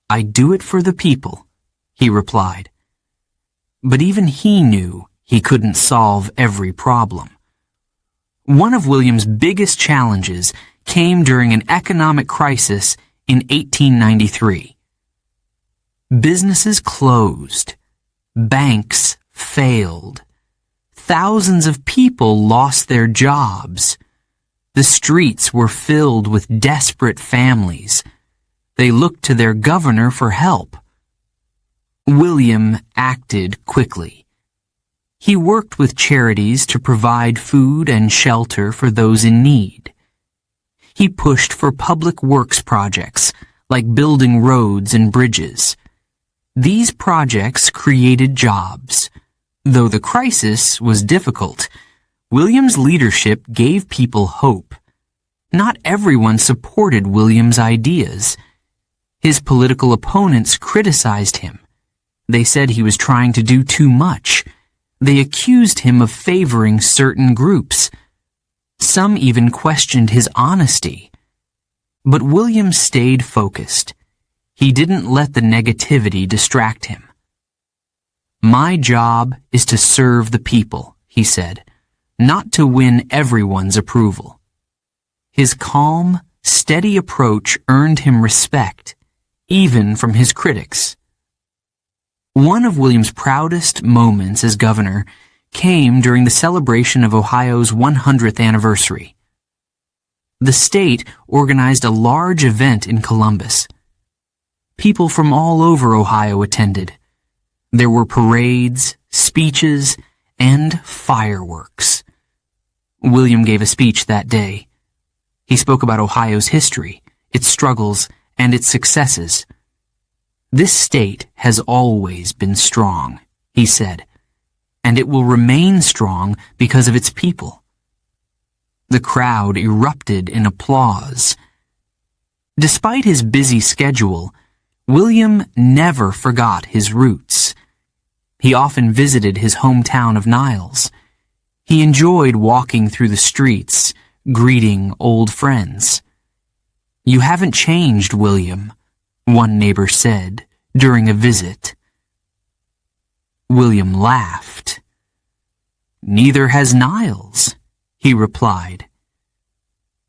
"I do it for the people," he replied. But even he knew he couldn't solve every problem. One of William's biggest challenges came during an economic crisis in 1893. Businesses closed. Banks failed. Thousands of people lost their jobs. The streets were filled with desperate families. They looked to their governor for help. William acted quickly. He worked with charities to provide food and shelter for those in need. he pushed for public works projects, like building roads and bridges. These projects created jobs. Though the crisis was difficult, William's leadership gave people hope. Not everyone supported William's ideas. His political opponents criticized him. They said he was trying to do too much. They accused him of favoring certain groups. Some even questioned his honesty. But William stayed focused. He didn't let the negativity distract him. "My job is to serve the people," he said, "not to win everyone's approval." His calm, steady approach earned him respect, even from his critics. One of William's proudest moments as governor came during the celebration of Ohio's 100th anniversary. The state organized a large event in Columbus. People from all over Ohio attended. There were parades, speeches, and fireworks. William gave a speech that day. He spoke about Ohio's history, its struggles, and its successes. "This state has always been strong," he said, "and it will remain strong because of its people." The crowd erupted in applause. Despite his busy schedule, William never forgot his roots. He often visited his hometown of Niles. He enjoyed walking through the streets, greeting old friends. "You haven't changed, William," one neighbor said during a visit. William laughed. "Neither has Niles," he replied.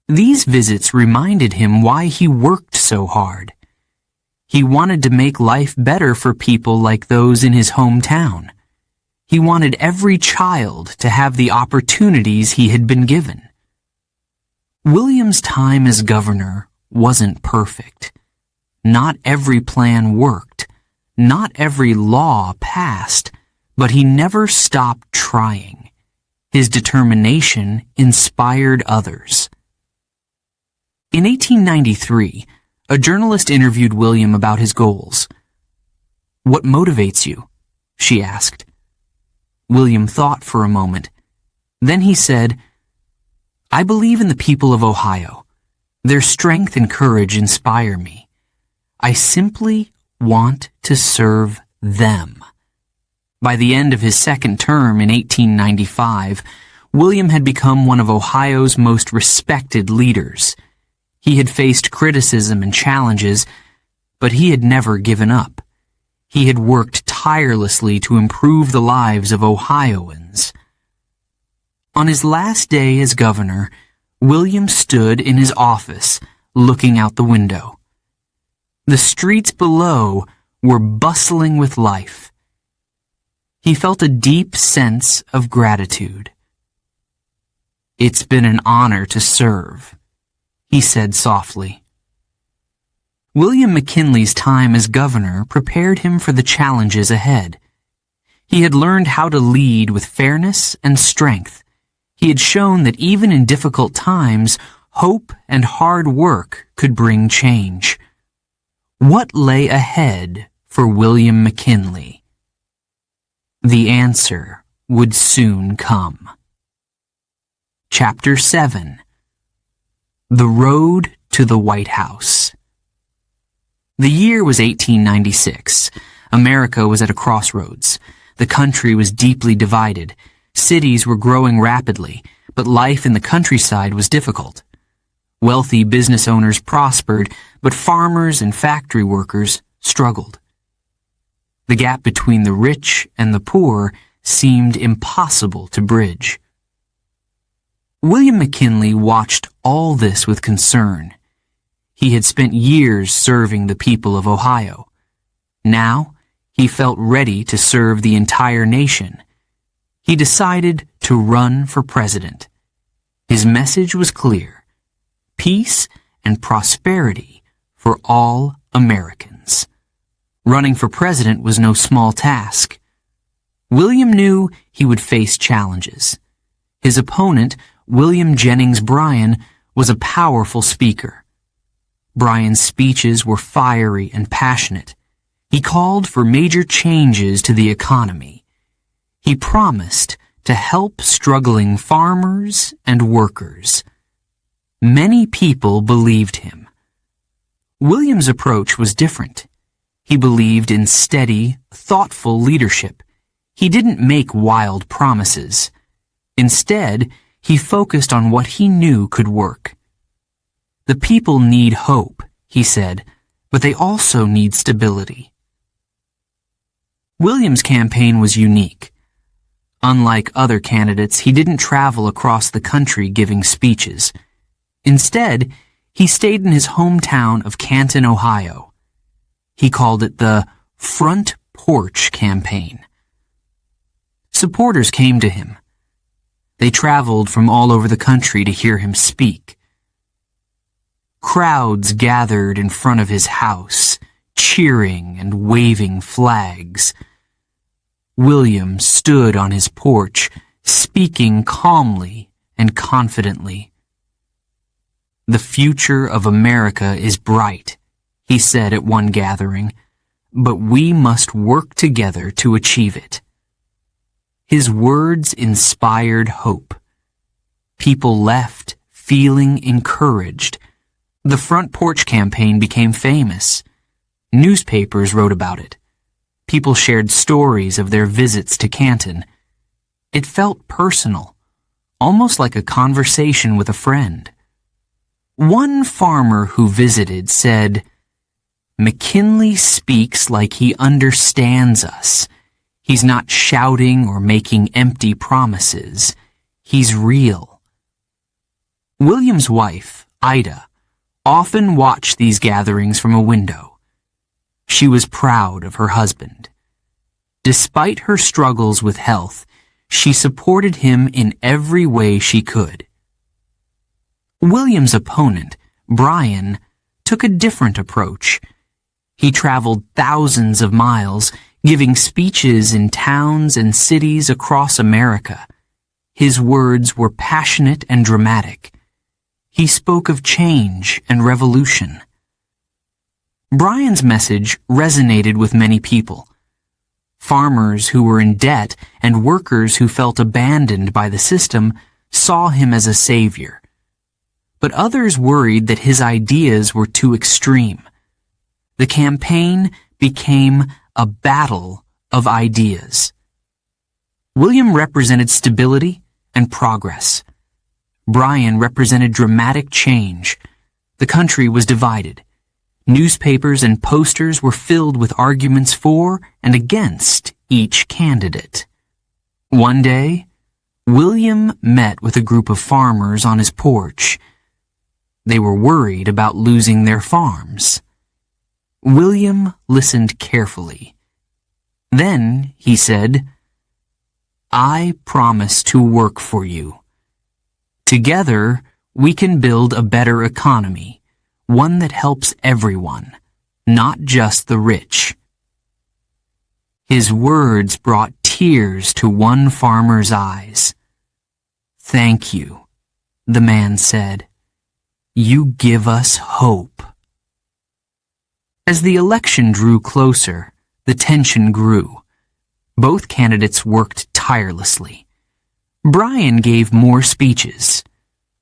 These visits reminded him why he worked so hard. He wanted to make life better for people like those in his hometown. He wanted every child to have the opportunities he had been given. William's time as governor wasn't perfect. Not every plan worked. Not every law passed, but he never stopped trying. His determination inspired others. In 1893, a journalist interviewed William about his goals. "What motivates you?" she asked. William thought for a moment. Then he said, "I believe in the people of Ohio. Their strength and courage inspire me. I simply want to serve them." By the end of his second term in 1895, William had become one of Ohio's most respected leaders. He had faced criticism and challenges, but he had never given up. He had worked tirelessly to improve the lives of Ohioans. On his last day as governor, William stood in his office, looking out the window. The streets below were bustling with life. He felt a deep sense of gratitude. "It's been an honor to serve," he said softly. William McKinley's time as governor prepared him for the challenges ahead. He had learned how to lead with fairness and strength. He had shown that even in difficult times, hope and hard work could bring change. What lay ahead for William McKinley? The answer would soon come. Chapter 7. The Road to the White House. The year was 1896. America was at a crossroads. The country was deeply divided. Cities were growing rapidly, but life in the countryside was difficult. Wealthy business owners prospered, but farmers and factory workers struggled. The gap between the rich and the poor seemed impossible to bridge. William McKinley watched all this with concern. He had spent years serving the people of Ohio. Now, he felt ready to serve the entire nation. He decided to run for president. His message was clear: peace and prosperity for all Americans. Running for president was no small task. William knew he would face challenges. His opponent, William Jennings Bryan, was a powerful speaker. Bryan's speeches were fiery and passionate. He called for major changes to the economy. He promised to help struggling farmers and workers. Many people believed him. William's approach was different. He believed in steady, thoughtful leadership. He didn't make wild promises. Instead, he focused on what he knew could work. The people need hope, he said, but they also need stability. William's campaign was unique. Unlike other candidates, he didn't travel across the country giving speeches. Instead, he stayed in his hometown of Canton, Ohio. He called it the Front Porch Campaign. Supporters came to him. They traveled from all over the country to hear him speak. Crowds gathered in front of his house, cheering and waving flags. William stood on his porch, speaking calmly and confidently. "The future of America is bright," he said at one gathering, "but we must work together to achieve it." His words inspired hope. People left feeling encouraged. The Front Porch Campaign became famous. Newspapers wrote about it. People shared stories of their visits to Canton. It felt personal, almost like a conversation with a friend. One farmer who visited said, "McKinley speaks like he understands us. He's not shouting or making empty promises. He's real." William's wife, Ida, often watched these gatherings from a window. She was proud of her husband. Despite her struggles with health, she supported him in every way she could. William's opponent, Bryan, took a different approach. He traveled thousands of miles, giving speeches in towns and cities across America. His words were passionate and dramatic. He spoke of change and revolution. Bryan's message resonated with many people. Farmers who were in debt and workers who felt abandoned by the system saw him as a savior. But others worried that his ideas were too extreme. The campaign became a battle of ideas. William represented stability and progress. Bryan represented dramatic change. The country was divided. Newspapers and posters were filled with arguments for and against each candidate. One day, William met with a group of farmers on his porch. They were worried about losing their farms. William listened carefully. Then he said, "I promise to work for you. Together, we can build a better economy, one that helps everyone, not just the rich." His words brought tears to one farmer's eyes. "Thank you," the man said. "You give us hope." As the election drew closer, the tension grew. Both candidates worked tirelessly. Bryan gave more speeches.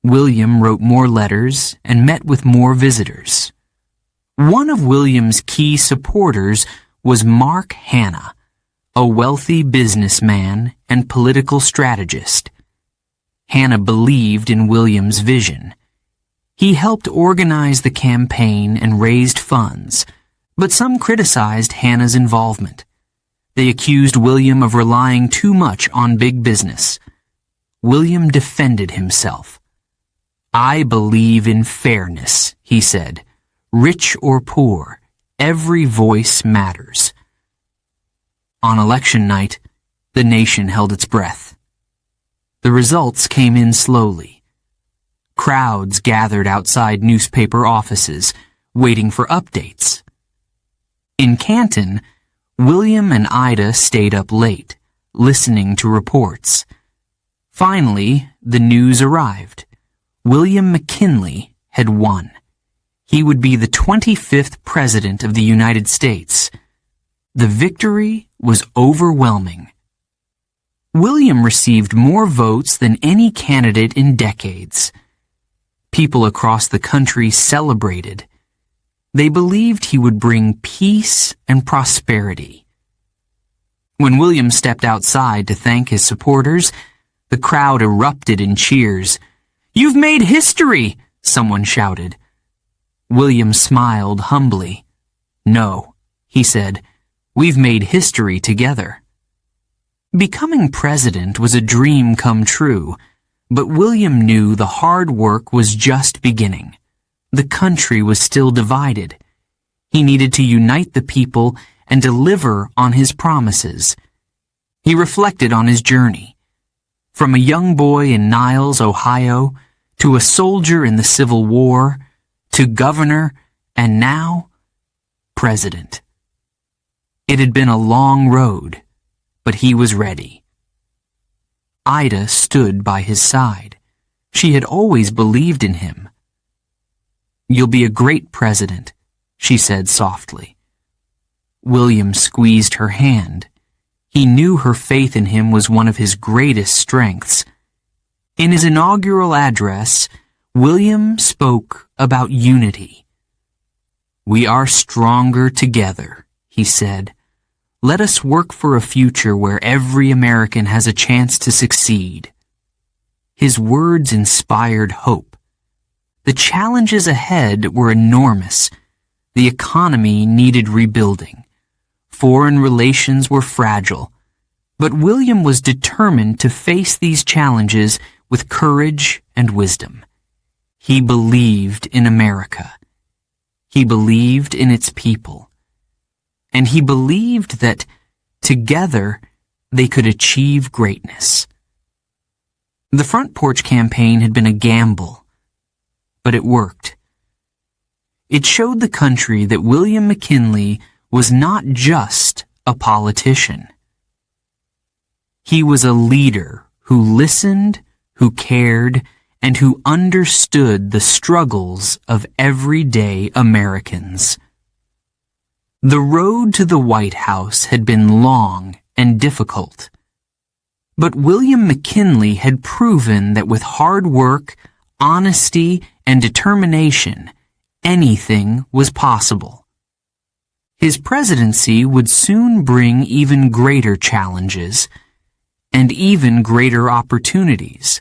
William wrote more letters and met with more visitors. One of William's key supporters was Mark Hanna, a wealthy businessman and political strategist. Hanna believed in William's vision. He helped organize the campaign and raised funds, but some criticized Hanna's involvement. They accused William of relying too much on big business. William defended himself. "I believe in fairness," he said. "Rich or poor, every voice matters." On election night, the nation held its breath. The results came in slowly. Crowds gathered outside newspaper offices, waiting for updates. In Canton, William and Ida stayed up late, listening to reports. Finally, the news arrived. William McKinley had won. He would be the 25th President of the United States. The victory was overwhelming. William received more votes than any candidate in decades. People across the country celebrated. They believed he would bring peace and prosperity. When William stepped outside to thank his supporters, the crowd erupted in cheers. "You've made history!" someone shouted. William smiled humbly. "No," he said, "we've made history together." Becoming president was a dream come true, but William knew the hard work was just beginning. The country was still divided. He needed to unite the people and deliver on his promises. He reflected on his journey. From a young boy in Niles, Ohio, to a soldier in the Civil War, to governor, and now, president. It had been a long road, but he was ready. Ida stood by his side. She had always believed in him. "You'll be a great president," she said softly. William squeezed her hand. He knew her faith in him was one of his greatest strengths. In his inaugural address, William spoke about unity. "We are stronger together," he said. "Let us work for a future where every American has a chance to succeed." His words inspired hope. The challenges ahead were enormous. The economy needed rebuilding. Foreign relations were fragile. But William was determined to face these challenges with courage and wisdom. He believed in America. He believed in its people. And he believed that together they could achieve greatness. The Front Porch Campaign had been a gamble, but it worked. It showed the country that William McKinley was not just a politician. He was a leader who listened, who cared, and who understood the struggles of everyday Americans. The road to the White House had been long and difficult. But William McKinley had proven that with hard work, honesty, and determination, anything was possible. His presidency would soon bring even greater challenges and even greater opportunities.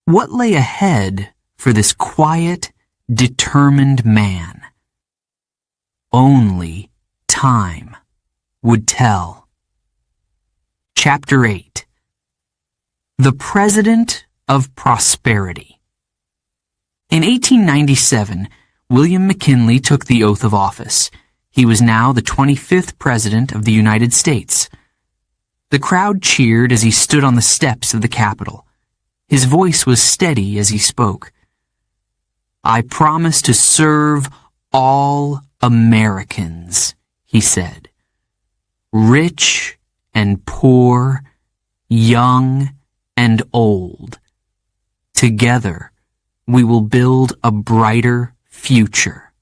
What lay ahead for this quiet, determined man? Only time would tell. Chapter 8. The President of Prosperity. In 1897, William McKinley took the oath of office. He was now the 25th President of the United States. The crowd cheered as he stood on the steps of the Capitol. His voice was steady as he spoke. "I promise to serve all Americans," he said. "Rich and poor, young and old. Together, we will build a brighter future."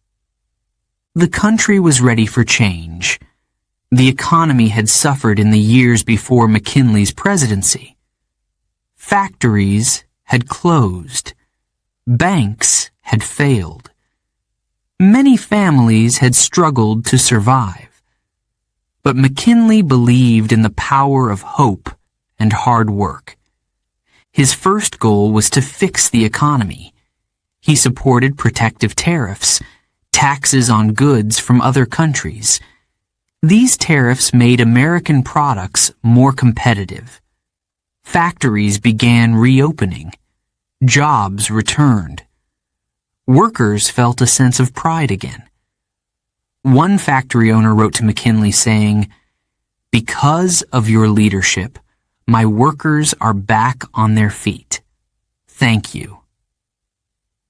The country was ready for change. The economy had suffered in the years before McKinley's presidency. Factories had closed. Banks had failed. Many families had struggled to survive. But McKinley believed in the power of hope and hard work. His first goal was to fix the economy. He supported protective tariffs, taxes on goods from other countries. These tariffs made American products more competitive. Factories began reopening. Jobs returned. Workers felt a sense of pride again. One factory owner wrote to McKinley saying, "Because of your leadership, my workers are back on their feet. Thank you."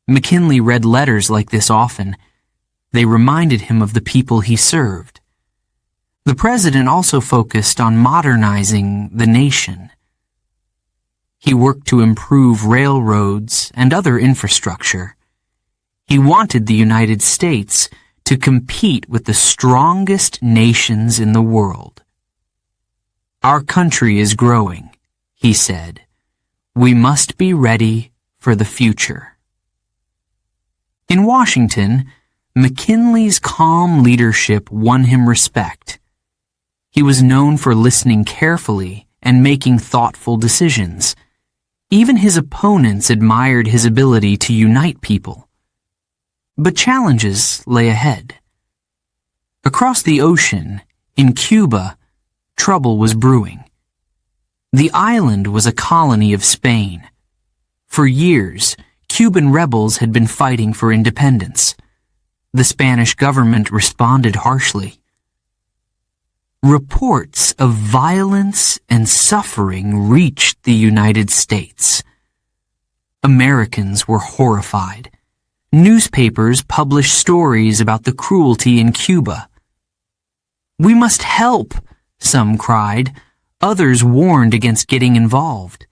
McKinley read letters like this often. They reminded him of the people he served. The president also focused on modernizing the nation. He worked to improve railroads and other infrastructure. He wanted the United States to compete with the strongest nations in the world. "Our country is growing," he said. "We must be ready for the future." In Washington, McKinley's calm leadership won him respect. He was known for listening carefully and making thoughtful decisions. Even his opponents admired his ability to unite people. But challenges lay ahead. Across the ocean, in Cuba, trouble was brewing. The island was a colony of Spain. For years, Cuban rebels had been fighting for independence. The Spanish government responded harshly. Reports of violence and suffering reached the United States. Americans were horrified. Newspapers published stories about the cruelty in Cuba. "We must help," some cried. Others warned against getting involved.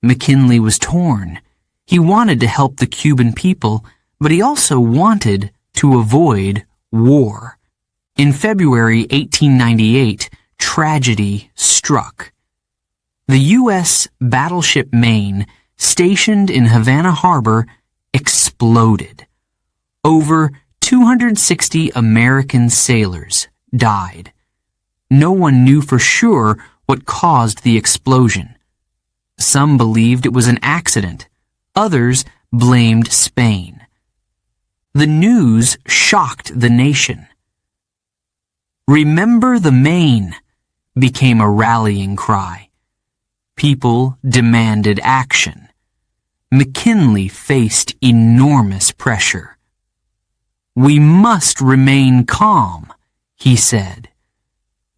McKinley was torn. He wanted to help the Cuban people, but he also wanted to avoid war. In February 1898, tragedy struck. The U.S. battleship Maine, stationed in Havana Harbor, exploded. Over 260 American sailors died. No one knew for sure what caused the explosion. Some believed it was an accident. Others blamed Spain. The news shocked the nation. "Remember the Maine" became a rallying cry. People demanded action. McKinley faced enormous pressure. "We must remain calm," he said.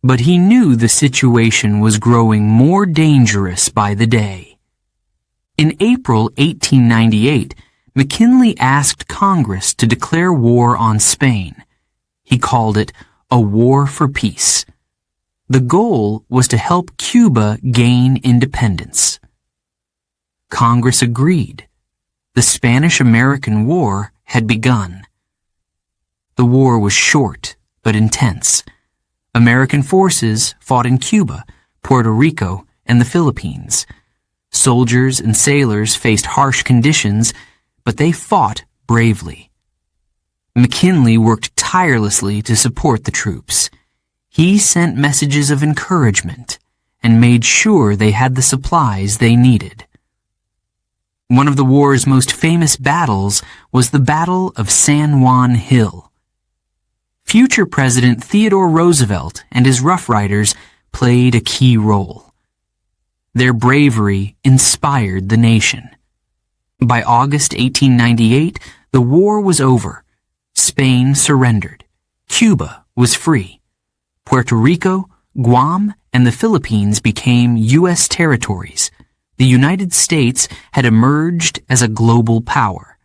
But he knew the situation was growing more dangerous by the day. In April 1898, McKinley asked Congress to declare war on Spain. He called it a war for peace. The goal was to help Cuba gain independence. Congress agreed. The Spanish-American War had begun. The war was short but intense. American forces fought in Cuba, Puerto Rico, and the Philippines. Soldiers and sailors faced harsh conditions, but they fought bravely. McKinley worked tirelessly to support the troops. He sent messages of encouragement and made sure they had the supplies they needed. One of the war's most famous battles was the Battle of San Juan Hill. Future President Theodore Roosevelt and his Rough Riders played a key role. Their bravery inspired the nation. By August 1898, the war was over. Spain surrendered. Cuba was free. Puerto Rico, Guam, and the Philippines became U.S. territories. The United States had emerged as a global power.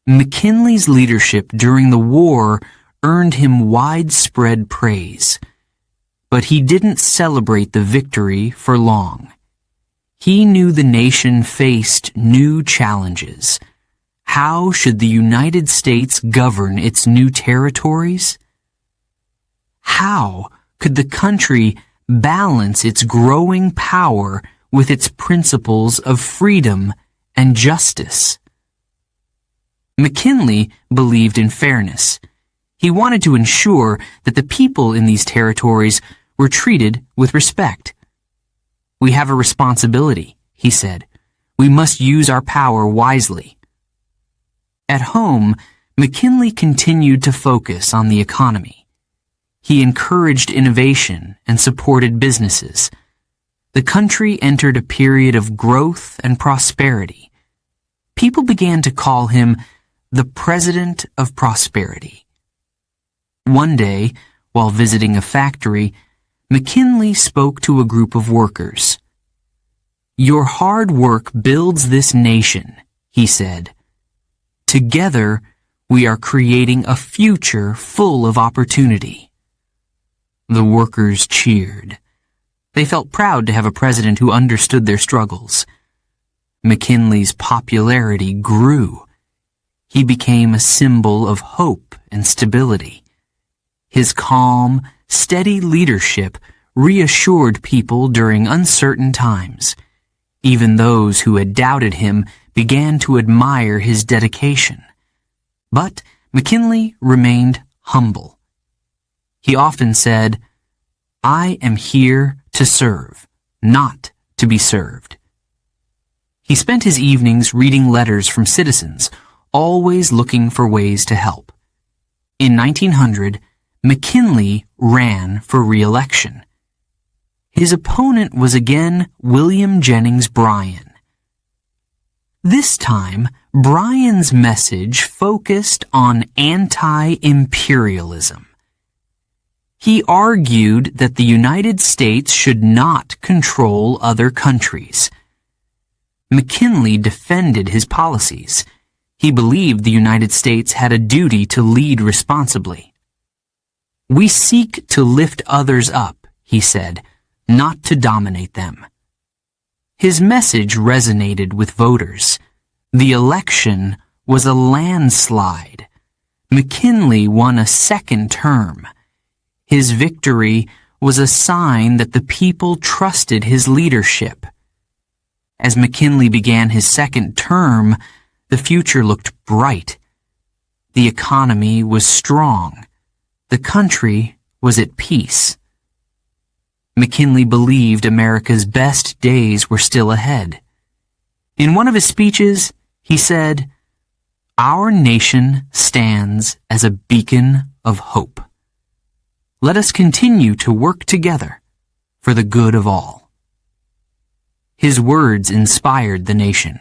McKinley's leadership during the war earned him widespread praise. But he didn't celebrate the victory for long. He knew the nation faced new challenges. How should the United States govern its new territories? How could the country balance its growing power with its principles of freedom and justice? McKinley believed in fairness. He wanted to ensure that the people in these territories were treated with respect. "We have a responsibility," he said. "We must use our power wisely." At home, McKinley continued to focus on the economy. He encouraged innovation and supported businesses. The country entered a period of growth and prosperity. People began to call him the President of Prosperity. One day, while visiting a factory, McKinley spoke to a group of workers. "Your hard work builds this nation," he said. "Together, we are creating a future full of opportunity." The workers cheered. They felt proud to have a president who understood their struggles. McKinley's popularity grew. He became a symbol of hope and stability. His calm, steady leadership reassured people during uncertain times. Even those who had doubted him began to admire his dedication. But McKinley remained humble. He often said, "I am here to serve, not to be served." He spent his evenings reading letters from citizens, always looking for ways to help. In 1900, McKinley ran for re-election. His opponent was again William Jennings Bryan. This time, Bryan's message focused on anti-imperialism. He argued that the United States should not control other countries. McKinley defended his policies. He believed the United States had a duty to lead responsibly. "We seek to lift others up," he said, "not to dominate them." His message resonated with voters. The election was a landslide. McKinley won a second term. His victory was a sign that the people trusted his leadership. As McKinley began his second term, the future looked bright. The economy was strong. The country was at peace. McKinley believed America's best days were still ahead. In one of his speeches, he said, "Our nation stands as a beacon of hope. Let us continue to work together for the good of all." His words inspired the nation.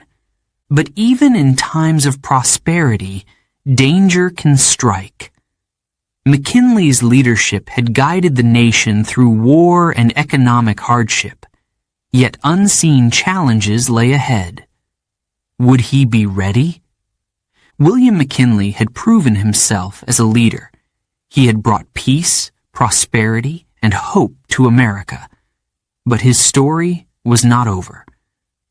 But even in times of prosperity, danger can strike. McKinley's leadership had guided the nation through war and economic hardship, yet unseen challenges lay ahead. Would he be ready? William McKinley had proven himself as a leader. He had brought peace, prosperity, and hope to America. But his story was not over.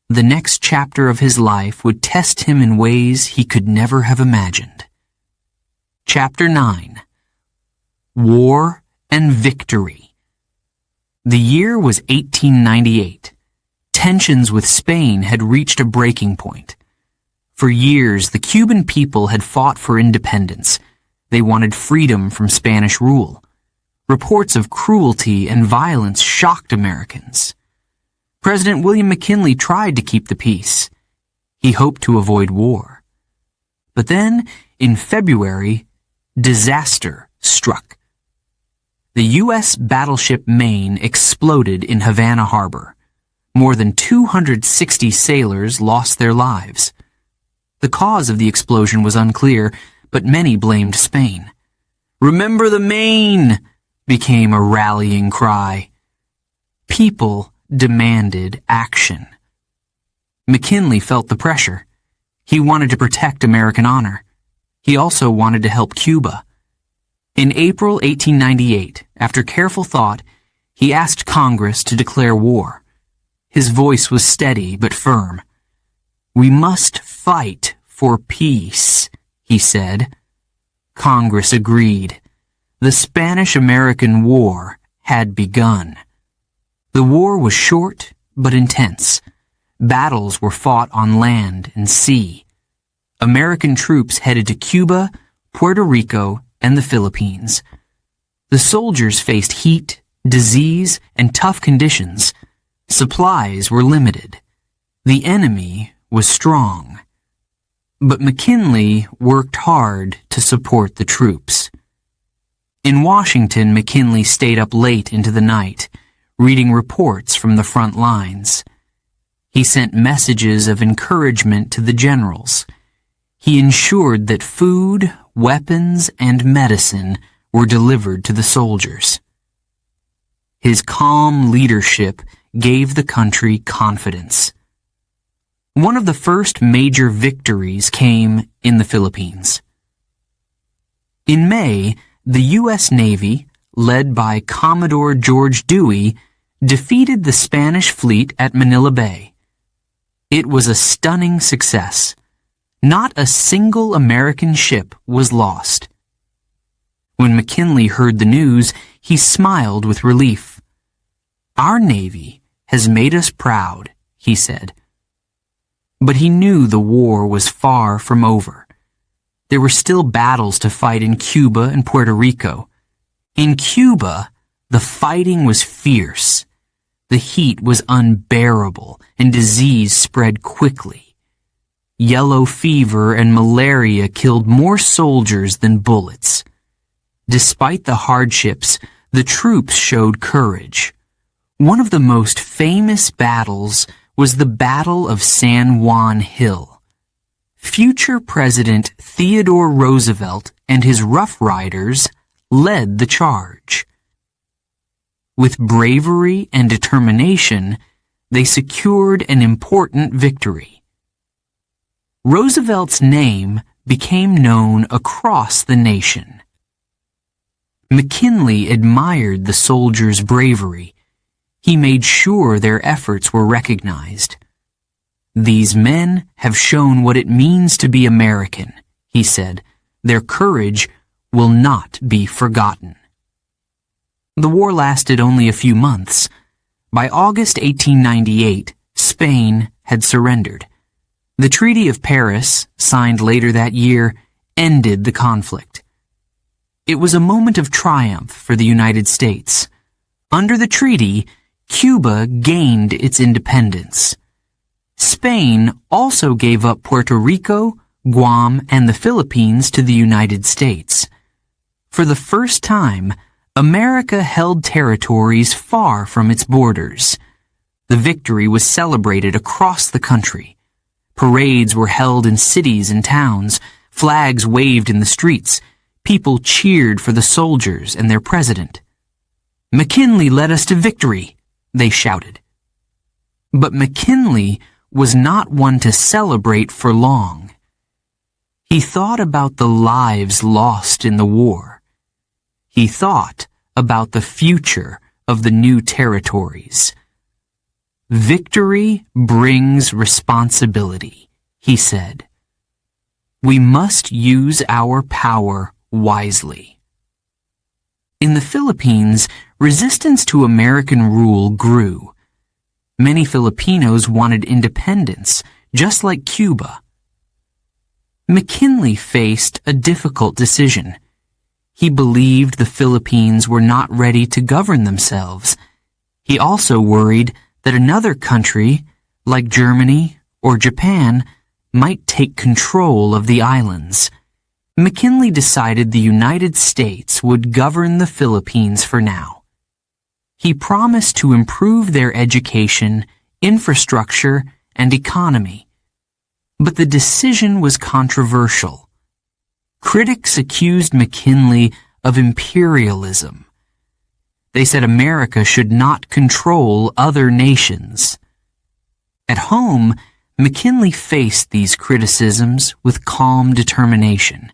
The next chapter of his life would test him in ways he could never have imagined. Chapter 9. War and Victory. The year was 1898. Tensions with Spain had reached a breaking point. For years, the Cuban people had fought for independence. They wanted freedom from Spanish rule. Reports of cruelty and violence shocked Americans. President William McKinley tried to keep the peace. He hoped to avoid war. But then, in February, disaster struck. The U.S. battleship Maine exploded in Havana Harbor. More than 260 sailors lost their lives. The cause of the explosion was unclear, but many blamed Spain. "Remember the Maine!" became a rallying cry. People demanded action. McKinley felt the pressure. He wanted to protect American honor. He also wanted to help Cuba. In April 1898, after careful thought, he asked Congress to declare war. His voice was steady but firm. "We must fight for peace," he said. Congress agreed. The Spanish-American War had begun. The war was short but intense. Battles were fought on land and sea. American troops headed to Cuba, Puerto Rico, and the Philippines. The soldiers faced heat, disease, and tough conditions. Supplies were limited. The enemy was strong. But McKinley worked hard to support the troops. In Washington, McKinley stayed up late into the night, reading reports from the front lines. He sent messages of encouragement to the generals. He ensured that food, weapons, and medicine were delivered to the soldiers. His calm leadership gave the country confidence. One of the first major victories came in the Philippines. In May, the U.S. Navy, led by Commodore George Dewey, defeated the Spanish fleet at Manila Bay. It was a stunning success. Not a single American ship was lost. When McKinley heard the news, he smiled with relief. "Our Navy has made us proud," he said. But he knew the war was far from over. There were still battles to fight in Cuba and Puerto Rico. In Cuba, the fighting was fierce. The heat was unbearable, and disease spread quickly. Yellow fever and malaria killed more soldiers than bullets. Despite the hardships, the troops showed courage. One of the most famous battles was the Battle of San Juan Hill. Future President Theodore Roosevelt and his Rough Riders led the charge. With bravery and determination, they secured an important victory. Roosevelt's name became known across the nation. McKinley admired the soldiers' bravery. He made sure their efforts were recognized. "These men have shown what it means to be American," he said. "Their courage will not be forgotten." The war lasted only a few months. By August 1898, Spain had surrendered. The Treaty of Paris, signed later that year, ended the conflict. It was a moment of triumph for the United States. Under the treaty, Cuba gained its independence. Spain also gave up Puerto Rico, Guam, and the Philippines to the United States. For the first time, America held territories far from its borders. The victory was celebrated across the country. Parades were held in cities and towns. Flags waved in the streets. People cheered for the soldiers and their president. "McKinley led us to victory," they shouted. But McKinley was not one to celebrate for long. He thought about the lives lost in the war. He thought about the future of the new territories. "Victory brings responsibility," he said. "We must use our power wisely." In the Philippines, resistance to American rule grew. Many Filipinos wanted independence, just like Cuba. McKinley faced a difficult decision. He believed the Philippines were not ready to govern themselves. He also worried that another country, like Germany or Japan, might take control of the islands. McKinley decided the United States would govern the Philippines for now. He promised to improve their education, infrastructure, and economy. But the decision was controversial. Critics accused McKinley of imperialism. They said America should not control other nations. At home, McKinley faced these criticisms with calm determination.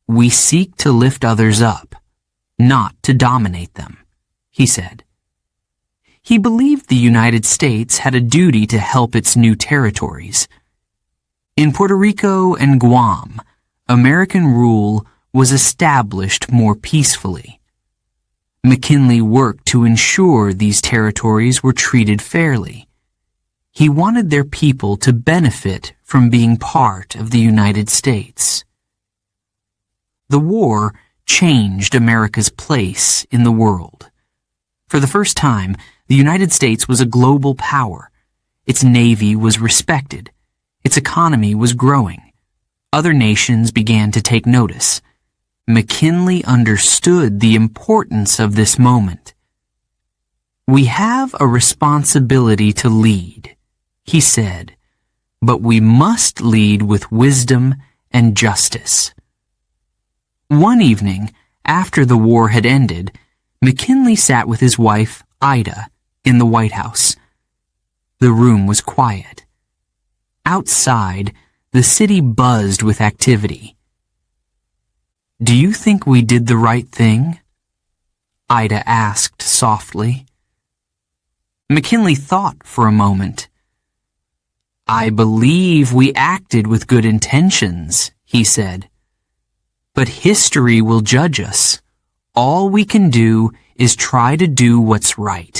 "We seek to lift others up, not to dominate them," he said. He believed the United States had a duty to help its new territories. In Puerto Rico and Guam, American rule was established more peacefully. McKinley worked to ensure these territories were treated fairly. He wanted their people to benefit from being part of the United States. The war changed America's place in the world. For the first time, the United States was a global power. Its navy was respected. Its economy was growing. Other nations began to take notice. McKinley understood the importance of this moment. "We have a responsibility to lead," he said, "but we must lead with wisdom and justice." One evening, after the war had ended, McKinley sat with his wife, Ida, in the White House. The room was quiet. Outside, the city buzzed with activity. "Do you think we did the right thing?" Ida asked softly. McKinley thought for a moment. "I believe we acted with good intentions," he said. "But history will judge us. All we can do is try to do what's right."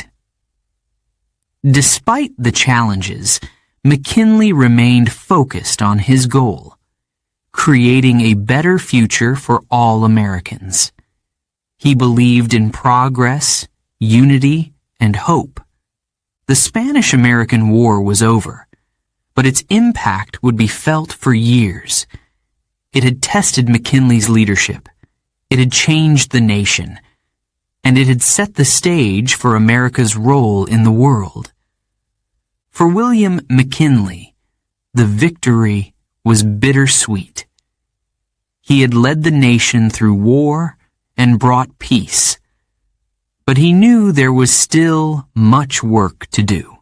Despite the challenges, McKinley remained focused on his goal, creating a better future for all Americans. He believed in progress, unity, and hope. The Spanish-American War was over, but its impact would be felt for years. It had tested McKinley's leadership. It had changed the nation, and it had set the stage for America's role in the world. For William McKinley, the victory was bittersweet. He had led the nation through war and brought peace, but he knew there was still much work to do.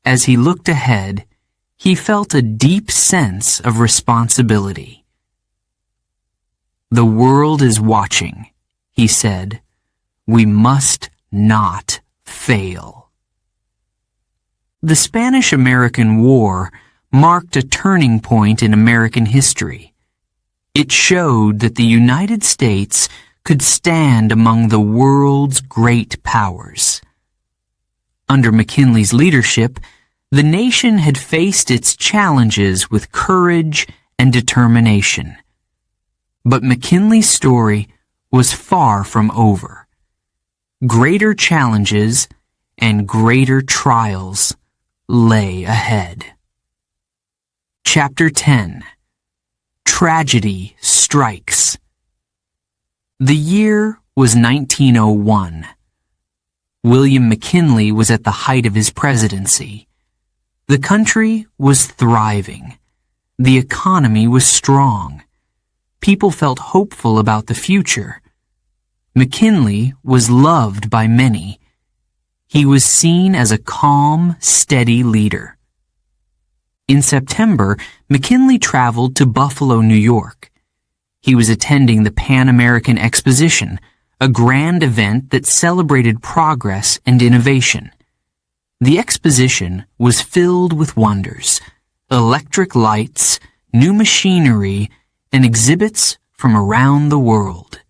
As he looked ahead, he felt a deep sense of responsibility. "The world is watching," he said. "We must not fail." The Spanish-American War marked a turning point in American history. It showed that the United States could stand among the world's great powers. Under McKinley's leadership, the nation had faced its challenges with courage and determination. But McKinley's story was far from over. Greater challenges and greater trials lay ahead. Chapter 10. Tragedy Strikes. The year was 1901. William McKinley was at the height of his presidency. The country was thriving. The economy was strong. People felt hopeful about the future. McKinley was loved by many. He was seen as a calm, steady leader. In September, McKinley traveled to Buffalo, New York. He was attending the Pan American Exposition, a grand event that celebrated progress and innovation. The exposition was filled with wonders, electric lights, new machinery, and exhibits from around the world.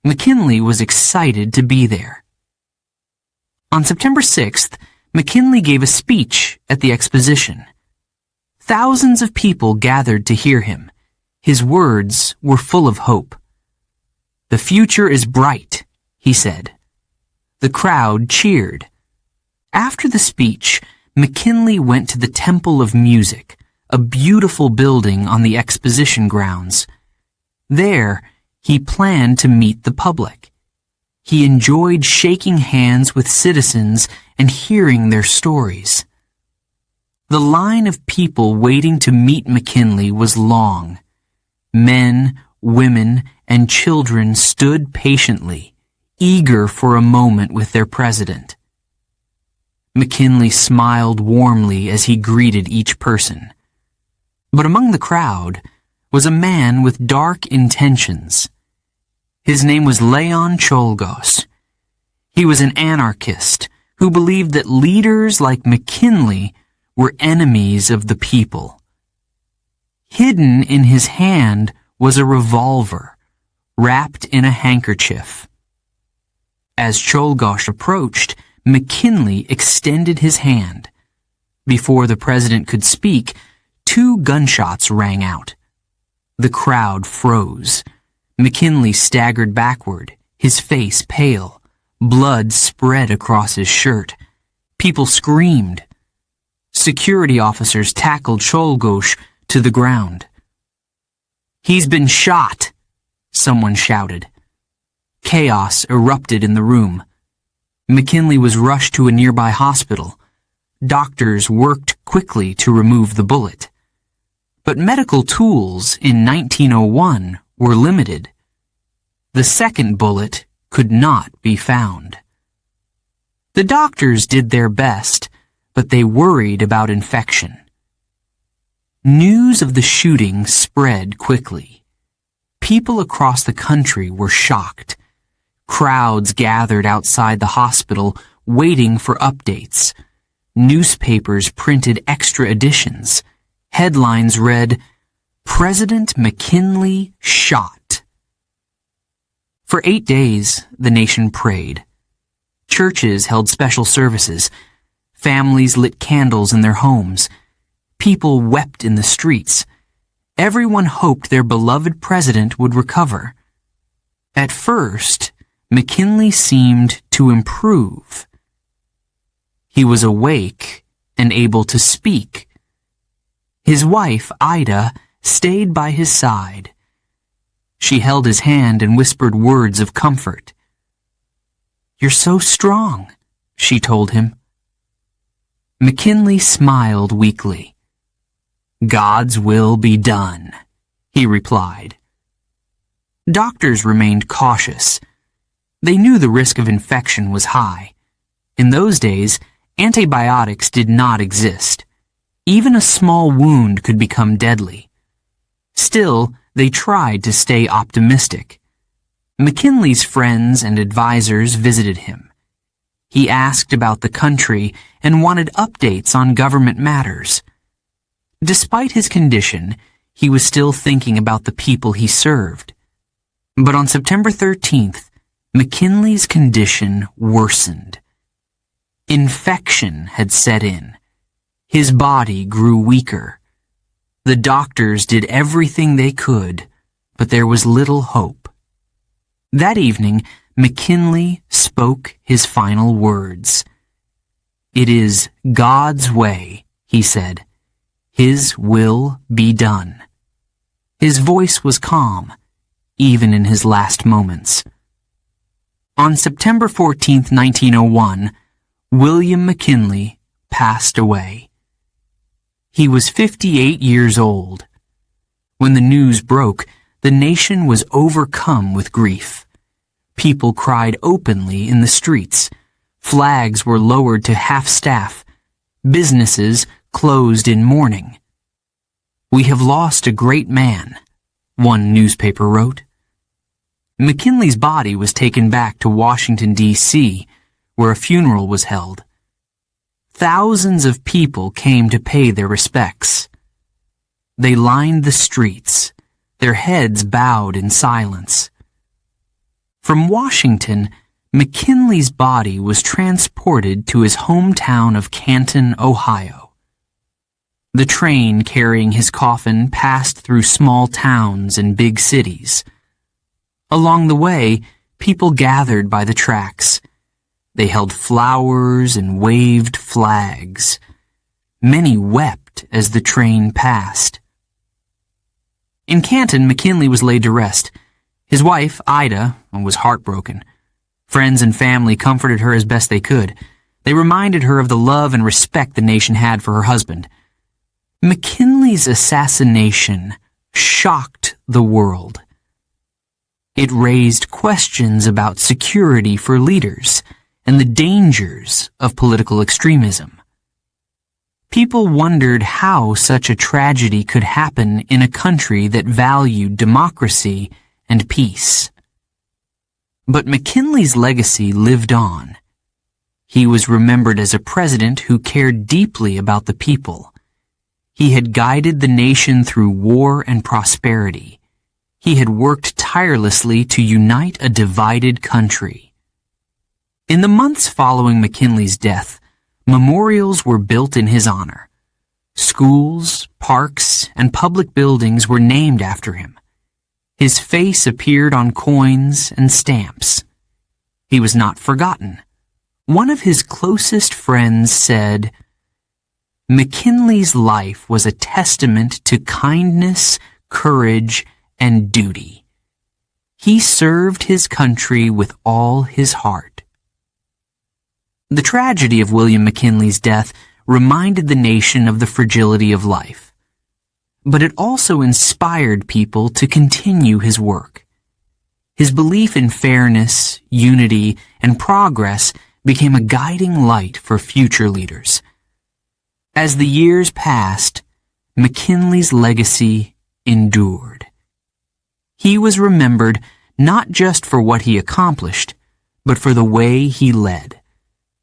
McKinley was excited to be there. On September 6th, McKinley gave a speech at the exposition. Thousands of people gathered to hear him. His words were full of hope. "The future is bright," he said. The crowd cheered. After the speech, McKinley went to the Temple of Music, a beautiful building on the exposition grounds. There, he planned to meet the public. He enjoyed shaking hands with citizens and hearing their stories. The line of people waiting to meet McKinley was long. Men, women, and children stood patiently, eager for a moment with their president. McKinley smiled warmly as he greeted each person. But among the crowd was a man with dark intentions. His name was Leon Czolgosz. He was an anarchist who believed that leaders like McKinley were enemies of the people. Hidden in his hand was a revolver, wrapped in a handkerchief. As Czolgosz approached, McKinley extended his hand. Before the president could speak, 2 gunshots rang out. The crowd froze. McKinley staggered backward, his face pale. Blood spread across his shirt. People screamed. Security officers tackled Czolgosz to the ground. "He's been shot," someone shouted. Chaos erupted in the room. McKinley was rushed to a nearby hospital. Doctors worked quickly to remove the bullet. But medical tools in 1901 were limited. The second bullet could not be found. The doctors did their best, but they worried about infection. News of the shooting spread quickly. People across the country were shocked. Crowds gathered outside the hospital, waiting for updates. Newspapers printed extra editions. Headlines read, "President McKinley shot." For 8 days, the nation prayed. Churches held special services. Families lit candles in their homes. People wept in the streets. Everyone hoped their beloved president would recover. At first, McKinley seemed to improve. He was awake and able to speak. His wife, Ida, stayed by his side. She held his hand and whispered words of comfort. "You're so strong," she told him. McKinley smiled weakly. "God's will be done," he replied. Doctors remained cautious. They knew the risk of infection was high. In those days, antibiotics did not exist. Even a small wound could become deadly. Still, they tried to stay optimistic. McKinley's friends and advisors visited him. He asked about the country and wanted updates on government matters. Despite his condition, he was still thinking about the people he served. But on September 13th, McKinley's condition worsened. Infection had set in. His body grew weaker. The doctors did everything they could, but there was little hope. That evening, McKinley spoke his final words. "It is God's way," he said. "His will be done." His voice was calm, even in his last moments. On September 14, 1901, William McKinley passed away. He was 58 years old. When the news broke, the nation was overcome with grief. People cried openly in the streets. Flags were lowered to half-staff. Businesses closed in mourning. "We have lost a great man," one newspaper wrote. McKinley's body was taken back to Washington, D.C., where a funeral was held. Thousands of people came to pay their respects. They lined the streets, their heads bowed in silence. From Washington, McKinley's body was transported to his hometown of Canton, Ohio. The train carrying his coffin passed through small towns and big cities. Along the way, people gathered by the tracks. They held flowers and waved flags. Many wept as the train passed. In Canton, McKinley was laid to rest. His wife, Ida, was heartbroken. Friends and family comforted her as best they could. They reminded her of the love and respect the nation had for her husband. McKinley's assassination shocked the world. It raised questions about security for leaders and the dangers of political extremism. People wondered how such a tragedy could happen in a country that valued democracy and peace. But McKinley's legacy lived on. He was remembered as a president who cared deeply about the people. He had guided the nation through war and prosperity. He had worked tirelessly to unite a divided country. In the months following McKinley's death, memorials were built in his honor. Schools, parks, and public buildings were named after him. His face appeared on coins and stamps. He was not forgotten. One of his closest friends said, "McKinley's life was a testament to kindness, courage, and duty. He served his country with all his heart." The tragedy of William McKinley's death reminded the nation of the fragility of life. But it also inspired people to continue his work. His belief in fairness, unity, and progress became a guiding light for future leaders. As the years passed, McKinley's legacy endured. He was remembered not just for what he accomplished, but for the way he led,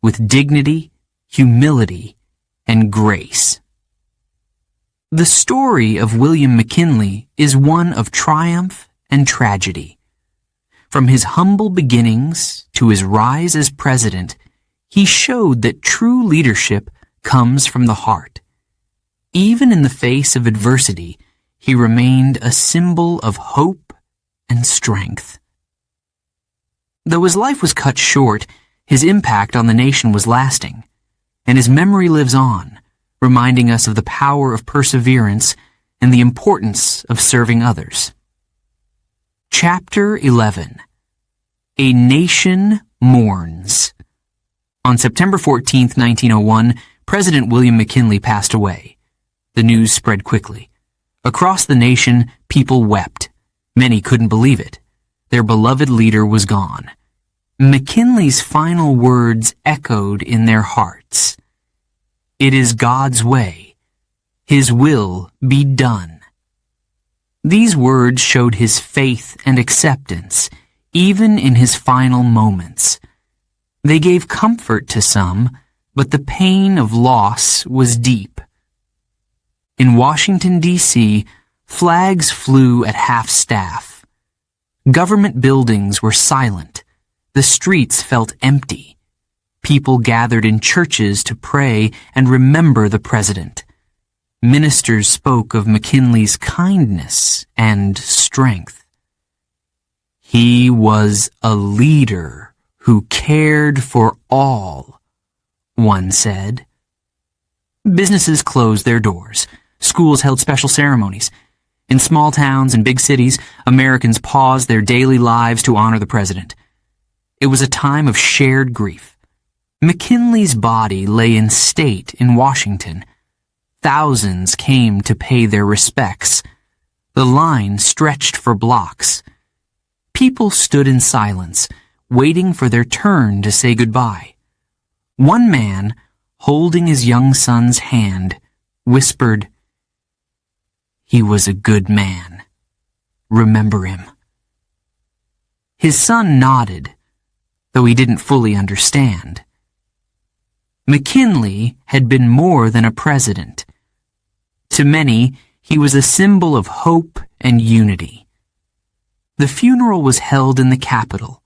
with dignity, humility, and grace. The story of William McKinley is one of triumph and tragedy. From his humble beginnings to his rise as president, he showed that true leadership comes from the heart. Even in the face of adversity, he remained a symbol of hope and strength. Though his life was cut short, his impact on the nation was lasting, and his memory lives on, reminding us of the power of perseverance and the importance of serving others. Chapter 11. A Nation Mourns. On September 14, 1901, President William McKinley passed away. The news spread quickly. Across the nation, people wept. Many couldn't believe it. Their beloved leader was gone. McKinley's final words echoed in their hearts. "It is God's way. His will be done." These words showed his faith and acceptance, even in his final moments. They gave comfort to some, but the pain of loss was deep. In Washington, D.C., flags flew at half-staff. Government buildings were silent. The streets felt empty. People gathered in churches to pray and remember the president. Ministers spoke of McKinley's kindness and strength. He was a leader who cared for all, one said. Businesses closed their doors. Schools held special ceremonies. In small towns and big cities, Americans paused their daily lives to honor the president. It was a time of shared grief. McKinley's body lay in state in Washington. Thousands came to pay their respects. The line stretched for blocks. People stood in silence, waiting for their turn to say goodbye. One man, holding his young son's hand, whispered, "He was a good man. Remember him." His son nodded, though he didn't fully understand. McKinley had been more than a president. To many, he was a symbol of hope and unity. The funeral was held in the Capitol,